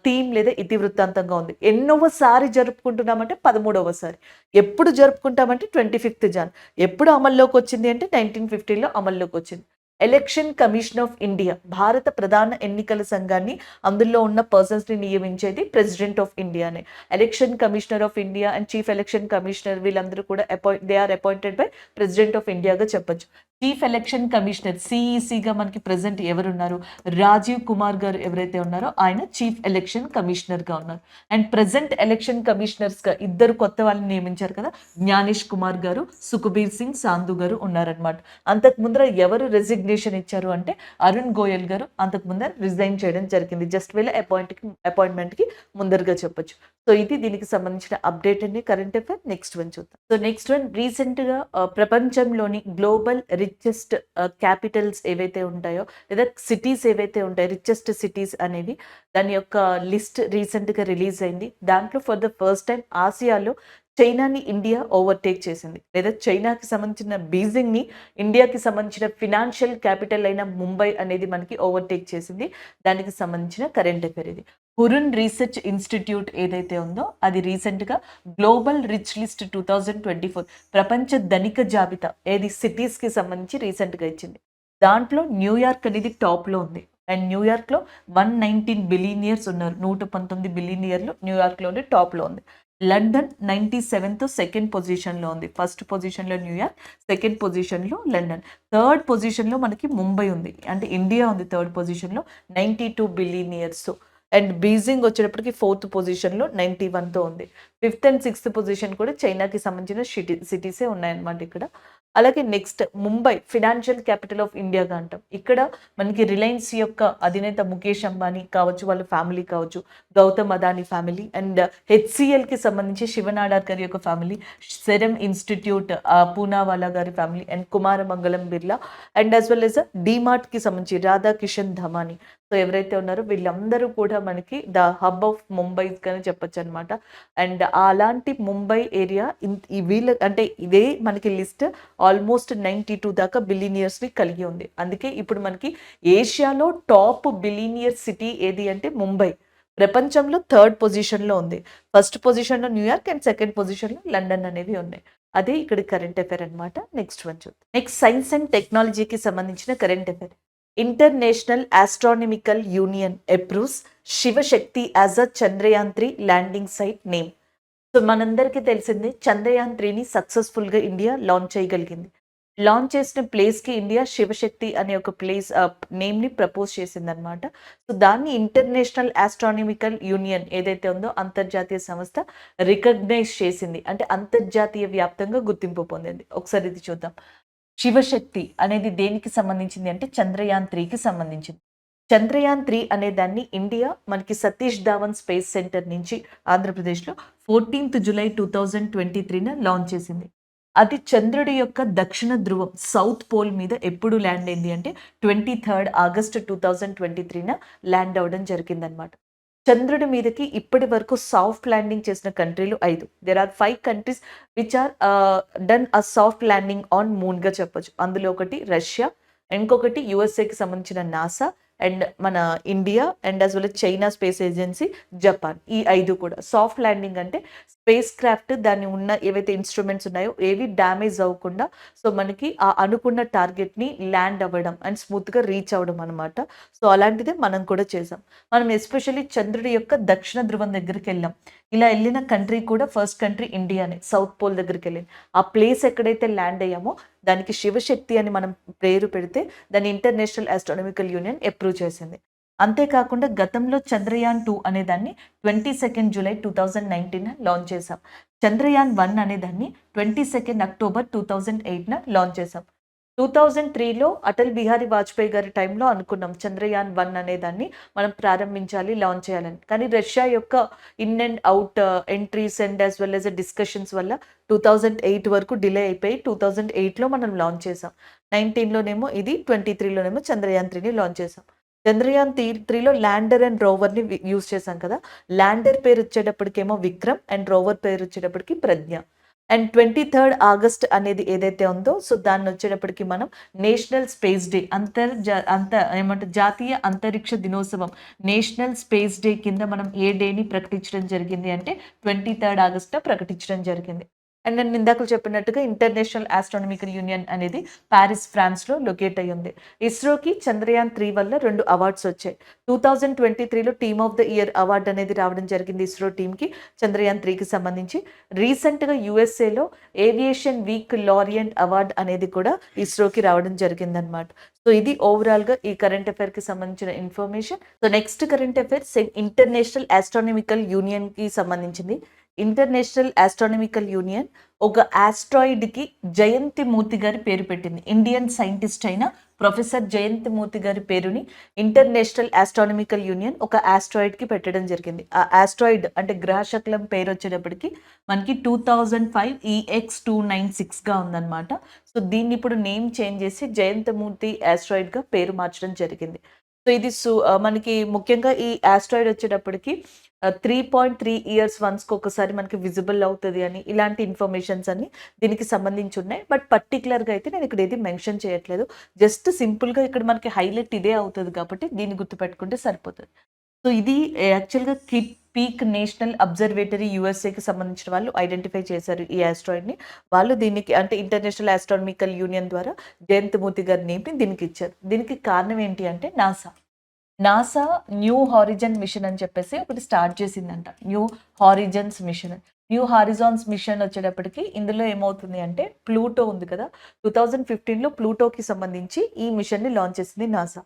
థీమ్ లేదా ఇతివృత్తాంతంగా ఉంది. ఎన్నోసారి జరుపుకుంటున్నామంటే 13వసారి. ఎప్పుడు జరుపుకుంటామంటే 25th Jan. ఎప్పుడు అమల్లోకి వచ్చింది అంటే 1950లో అమల్లోకి వచ్చింది. ఎలక్షన్ కమిషన్ ఆఫ్ ఇండియా, భారత ప్రధాన ఎన్నికల సంఘాన్ని, అందులో ఉన్న పర్సన్స్ని నియమించేది ప్రెసిడెంట్ ఆఫ్ ఇండియానే. Election commissioner of India and chief election commissioner వీళ్ళందరూ కూడా they are appointed by president of ఇండియాగా చెప్పొచ్చు. చీఫ్ ఎలక్షన్ కమిషనర్ సిఈసిగా మనకి ప్రెసెంట్ ఎవరున్నారు, రాజీవ్ కుమార్ గారు ఎవరైతే ఉన్నారో ఆయన చీఫ్ ఎలక్షన్ కమిషనర్గా ఉన్నారు. అండ్ ప్రెసెంట్ ఎలక్షన్ కమిషనర్స్గా ఇద్దరు కొత్త వాళ్ళని నియమించారు కదా, జ్ఞానేష్ కుమార్ గారు, సుఖ్బీర్ సింగ్ సాంధు గారు ఉన్నారనమాట. అంతకు ముందర ఎవరు రెసిగ్నేట్ రెసిగ్నేషన్ ఇచ్చారు అంటే అరుణ్ గోయల్ గారు అంతకు ముందర రిజైన్ చేయడం జరిగింది. జస్ట్ వీళ్ళ అపాయింట్మెంట్కి ముందరగా చెప్పొచ్చు. సో ఇది దీనికి సంబంధించిన అప్డేట్ అండి కరెంట్ అఫైర్. నెక్స్ట్ వన్ చూద్దాం. సో నెక్స్ట్ వన్ రీసెంట్గా ప్రపంచంలోని గ్లోబల్ రిచెస్ట్ క్యాపిటల్స్ ఏవైతే ఉంటాయో లేదా సిటీస్ ఏవైతే ఉంటాయో రిచెస్ట్ సిటీస్ అనేవి దాని యొక్క లిస్ట్ రీసెంట్గా రిలీజ్ అయింది. దాంట్లో ఫర్ ద ఫస్ట్ టైం ఆసియాలో చైనాని ఇండియా ఓవర్టేక్ చేసింది, లేదా చైనాకి సంబంధించిన బీజింగ్ని ఇండియాకి సంబంధించిన ఫినాన్షియల్ క్యాపిటల్ అయిన ముంబై అనేది మనకి ఓవర్టేక్ చేసింది. దానికి సంబంధించిన కరెంట్ అఫైర్ ఇది. హురున్ రీసెర్చ్ ఇన్స్టిట్యూట్ ఏదైతే ఉందో అది రీసెంట్గా గ్లోబల్ రిచ్ లిస్ట్ 2024 ప్రపంచ ధనిక జాబితా ఏది సిటీస్కి సంబంధించి రీసెంట్గా ఇచ్చింది. దాంట్లో న్యూయార్క్ అనేది టాప్లో ఉంది. అండ్ న్యూయార్క్లో 119 బిలియనియర్స్ ఉన్నారు. 119 బిలియనియర్లు న్యూయార్క్లోనే టాప్లో ఉంది. లండన్ 97th సెకండ్ పొజిషన్లో ఉంది. ఫస్ట్ పొజిషన్లో న్యూయార్క్, సెకండ్ పొజిషన్లో లండన్, థర్డ్ పొజిషన్లో మనకి ముంబై ఉంది. అంటే ఇండియా ఉంది థర్డ్ పొజిషన్లో 92 బిలియనియర్స్. అండ్ బీజింగ్ వచ్చేటప్పటికి ఫోర్త్ పొజిషన్లో 91తో ఉంది. ఫిఫ్త్ అండ్ సిక్స్త్ పొజిషన్ కూడా చైనాకి సంబంధించిన సిటీసే ఉన్నాయన్నమాట ఇక్కడ. అలాగే next Mumbai financial capital of ఇండియాగా అంటాం. ఇక్కడ మనకి రిలయన్స్ యొక్క అధినేత ముఖేష్ అంబానీ కావచ్చు, వాళ్ళ ఫ్యామిలీ కావచ్చు, గౌతమ్ అదానీ ఫ్యామిలీ, అండ్ హెచ్సిఎల్కి సంబంధించి శివనాడార్ గారి యొక్క ఫ్యామిలీ, సెరమ్ ఇన్స్టిట్యూట్ పూనావాలా గారి family, and Kumaramangalam Birla, and as well as డిమార్ట్కి సంబంధించి రాధాకిషన్ ధమాని. సో ఎవరైతే ఉన్నారో వీళ్ళందరూ కూడా మనకి ద హబ్ ఆఫ్ ముంబై కానీ చెప్పొచ్చు అనమాట. అండ్ అలాంటి ముంబై ఏరియా వీళ్ళ అంటే ఇదే మనకి లిస్ట్ ఆల్మోస్ట్ 92 దాకా బిలియనియర్స్ని కలిగి ఉంది. అందుకే ఇప్పుడు మనకి ఏషియాలో టాప్ బిలియనియర్ సిటీ ఏది అంటే ముంబై. ప్రపంచంలో థర్డ్ పొజిషన్లో ఉంది. ఫస్ట్ పొజిషన్లో న్యూయార్క్ అండ్ సెకండ్ పొజిషన్లో లండన్ అనేవి ఉన్నాయి. అదే ఇక్కడ కరెంట్ అఫైర్ అనమాట. నెక్స్ట్ వన్ చూద్దాం. నెక్స్ట్ సైన్స్ అండ్ టెక్నాలజీకి సంబంధించిన current affair. International astronomical union approves Shivshakti as a Chandrayaan 3 landing site name. So మనందరికీ తెలిసిందే చంద్రయాన్ 3ని సక్సెస్ఫుల్గా ఇండియా లాంచ్ చేయగలిగింది. లాంచ్ చేసిన ప్లేస్కి ఇండియా శివశక్తి అనే ఒక ప్లేస్ నేమ్ని ప్రపోజ్ చేసిందనమాట. సో దాన్ని ఇంటర్నేషనల్ ఆస్ట్రానమికల్ యూనియన్ ఏదైతే ఉందో అంతర్జాతీయ సంస్థ రికగ్నైజ్ చేసింది. అంటే అంతర్జాతీయ వ్యాప్తంగా గుర్తింపు పొందింది. ఒకసారి ఇది చూద్దాం. శివశక్తి అనేది దేనికి సంబంధించింది అంటే చంద్రయాన్ 3కి సంబంధించింది. చంద్రయాన్ 3 అనే దాన్ని ఇండియా మనకి సతీష్ ధావన్ స్పేస్ సెంటర్ నుంచి ఆంధ్రప్రదేశ్లో 14th జూలై 2023 లాంచ్ చేసింది. అది చంద్రుడి యొక్క దక్షిణ ధ్రువం సౌత్ పోల్ మీద ఎప్పుడు ల్యాండ్ అయింది అంటే 23rd ఆగస్ట్ 2023 ల్యాండ్ అవ్వడం జరిగిందనమాట. చంద్రుడి మీదకి ఇప్పటి వరకు సాఫ్ట్ ల్యాండింగ్ చేసిన కంట్రీలు 5. There are 5 countries which are done a soft landing on మూన్గా చెప్పొచ్చు. అందులో ఒకటి రష్యా, ఇంకొకటి యుఎస్ఏకి సంబంధించిన నాసా, అండ్ మన India, and as well China space agency, Japan. ఈ 5 కూడా సాఫ్ట్ ల్యాండింగ్ అంటే స్పేస్ క్రాఫ్ట్ దాన్ని ఉన్న ఏవైతే ఇన్స్ట్రుమెంట్స్ ఉన్నాయో ఏవి డ్యామేజ్ అవ్వకుండా సో మనకి ఆ అనుకున్న టార్గెట్ని ల్యాండ్ అవ్వడం అండ్ స్మూత్గా రీచ్ అవ్వడం అనమాట. సో అలాంటిదే మనం కూడా చేసాం. మనం ఎస్పెషల్లీ చంద్రుడి యొక్క దక్షిణ ధ్రువం దగ్గరికి వెళ్ళాం. ఇలా వెళ్ళిన కంట్రీ కూడా ఫస్ట్ కంట్రీ ఇండియానే, సౌత్ పోల్ దగ్గరికి వెళ్ళింది. ఆ ప్లేస్ ఎక్కడైతే ల్యాండ్ అయ్యామో దానికి శివశక్తి అని మనం పేరు పెడితే దాన్ని ఇంటర్నేషనల్ ఆస్ట్రానమికల్ యూనియన్ అప్రూవ్ చేసింది. అంతేకాకుండా గతంలో చంద్రయాన్ 2 అనే దాన్ని 22nd జూలై 2019 లాంచ్ చేసాం. చంద్రయాన్ 1 అనే దాన్ని 22nd అక్టోబర్ 2008 లాంచ్ చేసాం. 2003లో అటల్ బిహారీ వాజ్పేయి గారి టైంలో అనుకున్నాం చంద్రయాన్ 1 అనే దాన్ని మనం ప్రారంభించాలి, లాంచ్ చేయాలని. కానీ రష్యా యొక్క in and out entries and as well as discussions వల్ల 2008 వరకు డిలే అయిపోయి 2008లో మనం లాంచ్ చేసాం. 19లోనేమో ఇది, 23లోనేమో చంద్రయాన్ 3ని లాంచ్ చేసాం. చంద్రయాన్ 3లో ల్యాండర్ అండ్ రోవర్ని యూజ్ చేసాం కదా. ల్యాండర్ పేరు వచ్చేటప్పటికేమో విక్రమ్ అండ్ రోవర్ పేరు వచ్చేటప్పటికి ప్రజ్ఞ. అండ్ 23rd ఆగస్ట్ అనేది ఏదైతే ఉందో సో దాన్ని వచ్చేటప్పటికి మనం నేషనల్ స్పేస్ డే జాతీయ అంతరిక్ష దినోత్సవం నేషనల్ స్పేస్ డే కింద మనం ఏ డేని ప్రకటించడం జరిగింది అంటే 23rd ఆగస్ట్ ప్రకటించడం జరిగింది. అండ్ నేను ఇందాక చెప్పినట్టుగా ఇంటర్నేషనల్ ఆస్ట్రానమికల్ యూనియన్ అనేది ప్యారిస్ ఫ్రాన్స్లో లొకేట్ అయ్యి ఉంది. ఇస్రోకి చంద్రయాన్ 3 వల్ల 2 అవార్డ్స్ వచ్చాయి. 2023లో team of the year award అనేది రావడం జరిగింది ఇస్రో టీమ్కి చంద్రయాన్ 3కి సంబంధించి. రీసెంట్గా యుఎస్ఏలో ఏవియేషన్ వీక్ లారియెంట్ అవార్డు అనేది కూడా ఇస్రోకి రావడం జరిగిందనమాట. సో ఇది ఓవరాల్గా ఈ కరెంట్ అఫైర్కి సంబంధించిన information. So next current affairs international astronomical యూనియన్కి సంబంధించింది. ఇంటర్నేషనల్ ఆస్ట్రానమికల్ యూనియన్ ఒక ఆస్ట్రాయిడ్కి జయంతి మూర్తి గారి పేరు పెట్టింది. ఇండియన్ సైంటిస్ట్ అయిన ప్రొఫెసర్ జయంత్ మూర్తి గారి పేరుని ఇంటర్నేషనల్ ఆస్ట్రానమికల్ యూనియన్ ఒక ఆస్ట్రాయిడ్ కి పెట్టడం జరిగింది. ఆ ఆస్ట్రాయిడ్ అంటే గ్రహ శకలం పేరు వచ్చేటప్పటికి మనకి 2005 EX296 గా ఉందన్నమాట. సో దీన్ని ఇప్పుడు నేమ్ చేంజ్ చేసి జయంత్ మూర్తి ఆస్ట్రాయిడ్ గా పేరు మార్చడం జరిగింది. సో ఇది మనకి ముఖ్యంగా ఈ ఆస్ట్రాయిడ్ వచ్చేటప్పటికి 3.3 ఇయర్స్ వన్స్‌కి ఒకసారి మనకి విజిబుల్ అవుతది అని ఇలాంటి ఇన్ఫర్మేషన్స్ అన్ని దీనికి సంబంధించి ఉన్నాయి. బట్ పర్టిక్యులర్‌గా అయితే నేను ఇక్కడ ఏది మెన్షన్ చేయట్లేదు. జస్ట్ సింపుల్‌గా ఇక్కడ మనకి హైలైట్ ఇదే అవుతది కాబట్టి దీన్ని గుర్తుపెట్టుకుంటే సరిపోతది. సో ఇది యాక్చువల్‌గా పీక్ నేషనల్ అబ్జర్వేటరీ యూఎస్ఏకి సంబంధించిన వాళ్ళు ఐడెంటిఫై చేశారు ఈ ఆస్ట్రాయిడ్‌ని. వాళ్ళు దీనికి అంటే ఇంటర్నేషనల్ ఆస్ట్రానమికల్ యూనియన్ ద్వారా జయంత్ మూర్తి గారి నేమ్‌ని దీనికి ఇచ్చారు. దీనికి కారణం ఏంటి అంటే నాసా న్యూ హారిజన్ మిషన్ అని చెప్పేసి ఒకటి స్టార్ట్ చేసిందంట. New horizons mission. New horizons mission వచ్చేటప్పటికి ఇందులో ఏమవుతుంది అంటే ప్లూటో ఉంది కదా! 2015లో ప్లూటోకి సంబంధించి ఈ మిషన్‌ని లాంచ్ చేసింది నాసా.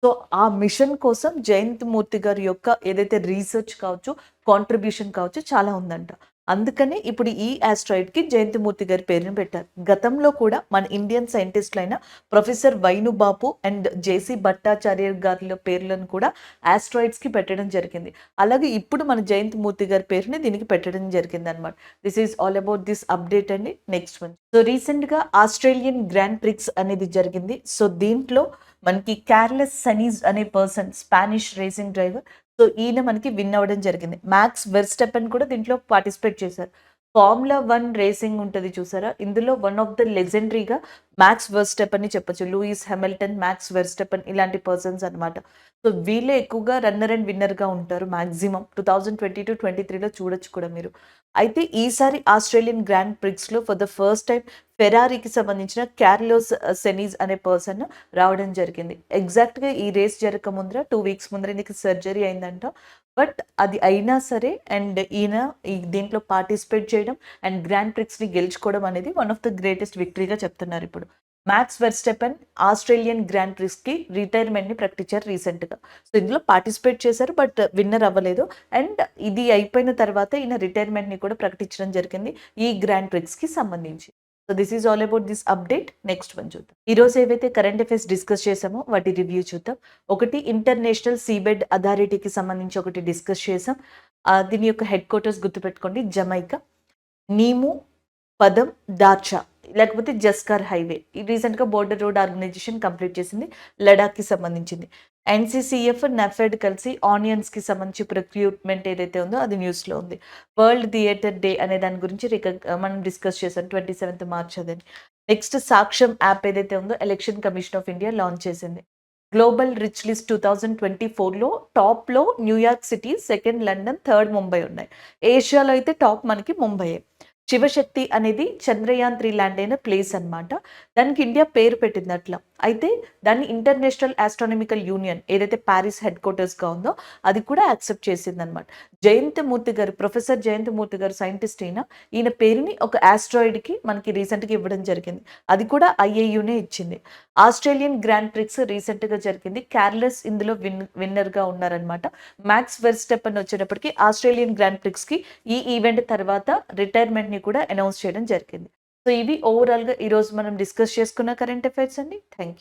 సో, ఆ మిషన్ కోసం జయంత్ మూర్తి గారి యొక్క ఏదైతే రీసెర్చ్ కావచ్చు, కాంట్రిబ్యూషన్ కావచ్చు చాలా ఉందంట. అందుకనే ఇప్పుడు ఈ ఆస్ట్రాయిడ్‌కి జయంత్ మూర్తి గారి పేరుని పెట్టారు. గతంలో కూడా మన ఇండియన్ సైంటిస్ట్‌లైన ప్రొఫెసర్ వైను బాపు అండ్ జేసీ భట్టాచార్య గారి పేర్లను కూడా ఆస్ట్రాయిడ్స్‌కి పెట్టడం జరిగింది. అలాగే ఇప్పుడు మన జయంత్ మూర్తి గారి పేరుని దీనికి పెట్టడం జరిగిందనమాట. This is all about this update అండి. Next one. సో రీసెంట్‌గా ఆస్ట్రేలియన్ గ్రాండ్ ప్రిక్స్ అనేది జరిగింది. సో దీంట్లో మనకి కార్లెస్ సనీజ్ అనే person Spanish racing driver. So ఈయన మనకి విన్ అవ్వడం జరిగింది. మ్యాక్స్ వెర్స్టెపెన్ కూడా దీంట్లో పార్టిసిపేట్ చేశారు. ఫార్ములా 1 రేసింగ్ ఉంటది చూసారా? ఇందులో వన్ ఆఫ్ ద లెజెండరీగా మ్యాక్స్ వెర్స్టెపెన్ అని చెప్పొచ్చు. లూయిస్ హామిల్టన్, మ్యాక్స్ వెర్స్టెపెన్ ఇలాంటి పర్సన్స్ అనమాట. సో వీళ్ళే ఎక్కువగా రన్నర్ అండ్ విన్నర్‌గా ఉంటారు మాక్సిమం. 2022-23లో చూడొచ్చు కూడా మీరు. అయితే ఈసారి ఆస్ట్రేలియన్ గ్రాండ్ ప్రిక్స్‌లో ఫర్ ద ఫస్ట్ టైమ్ ఫెరారీకి సంబంధించిన కార్లోస్ సెనీజ్ అనే పర్సన్ రావడం జరిగింది. ఎగ్జాక్ట్‌గా ఈ రేస్ జరగక ముందర 2 వీక్స్ ముందర ఈయనకి సర్జరీ అయిందంట. బట్ అది అయినా సరే అండ్ ఈయన దీంట్లో పార్టిసిపేట్ చేయడం అండ్ గ్రాండ్ ప్రిక్స్‌ని గెలుచుకోవడం అనేది వన్ ఆఫ్ ద గ్రేటెస్ట్ విక్టరీగా చెప్తున్నారు ఇప్పుడు. మ్యాక్స్ వెర్స్టెపెన్ ఆస్ట్రేలియన్ గ్రాండ్ ప్రిక్స్‌కి రిటైర్మెంట్‌ని ప్రకటించారు రీసెంట్‌గా. సో ఇందులో పార్టిసిపేట్ చేశారు బట్ విన్నర్ అవ్వలేదు. అండ్ ఇది అయిపోయిన తర్వాత ఈయన రిటైర్మెంట్‌ని కూడా ప్రకటించడం జరిగింది ఈ గ్రాండ్ ప్రిక్స్‌కి సంబంధించి. So this is all about this update. Next one చూద్దాం. ఈరోజు ఏవైతే కరెంట్ అఫైర్స్ డిస్కస్ చేసామో వాటి రివ్యూ చూద్దాం. ఒకటి ఇంటర్నేషనల్ సీబెడ్ అథారిటీకి సంబంధించి ఒకటి డిస్కస్ చేసాం. దీని యొక్క హెడ్ క్వార్టర్స్ గుర్తుపెట్టుకోండి జమైకా. నీము, పదం, దార్చా లేకపోతే జస్కార్ హైవే ఈ రీసెంట్‌గా బోర్డర్ రోడ్ ఆర్గనైజేషన్ కంప్లీట్ చేసింది. లడాఖ్‌కి సంబంధించింది. ఎన్‌సీసీఎఫ్, నెఫెడ్ కలిసి ఆనియన్స్‌కి సంబంధించి ప్రొక్యూర్మెంట్ ఏదైతే ఉందో అది న్యూస్‌లో ఉంది. వరల్డ్ థియేటర్ డే అనే దాని గురించి మనం డిస్కస్ చేసాం 27th మార్చ్ అదని. నెక్స్ట్ సాక్ష్యం యాప్ ఏదైతే ఉందో election commission of India launch చేసింది. గ్లోబల్ రిచ్ లిస్ట్ 2024లో టాప్‌లో New York city, second London, third Mumbai ఉన్నాయి. ఏషియాలో అయితే టాప్ మనకి ముంబైయే. శివశక్తి అనేది చంద్రయాన్ 3 ల్యాండ్ అయిన ప్లేస్ అనమాట. దానికి ఇండియా పేరు పెట్టింది అట్లా. అయితే దాన్ని ఇంటర్నేషనల్ ఆస్ట్రానమికల్ యూనియన్ ఏదైతే ప్యారిస్ హెడ్ క్వార్టర్స్‌గా ఉందో అది కూడా యాక్సెప్ట్ చేసిందనమాట. జయంత్ మూర్తి గారు ప్రొఫెసర్ జయంత్ మూర్తి గారు సైంటిస్ట్ ఈయన పేరుని ఒక ఆస్ట్రాయిడ్‌కి మనకి రీసెంట్‌గా ఇవ్వడం జరిగింది. అది కూడా ఐఏయూనే ఇచ్చింది. ఆస్ట్రేలియన్ గ్రాండ్ ప్రిక్స్ రీసెంట్‌గా జరిగింది. కార్లెస్ ఇందులో విన్నర్‌గా ఉన్నారనమాట. మ్యాక్స్ వెర్స్టెపెన్ వచ్చేటప్పటికి ఆస్ట్రేలియన్ గ్రాండ్ ప్రిక్స్‌కి ఈ ఈవెంట్ తర్వాత రిటైర్మెంట్‌ని కూడా అనౌన్స్ చేయడం జరిగింది. సో ఇవి ఓవరాల్‌గా ఈరోజు మనం డిస్కస్ చేసుకున్న కరెంట్ అఫైర్స్ అండి. Thank you.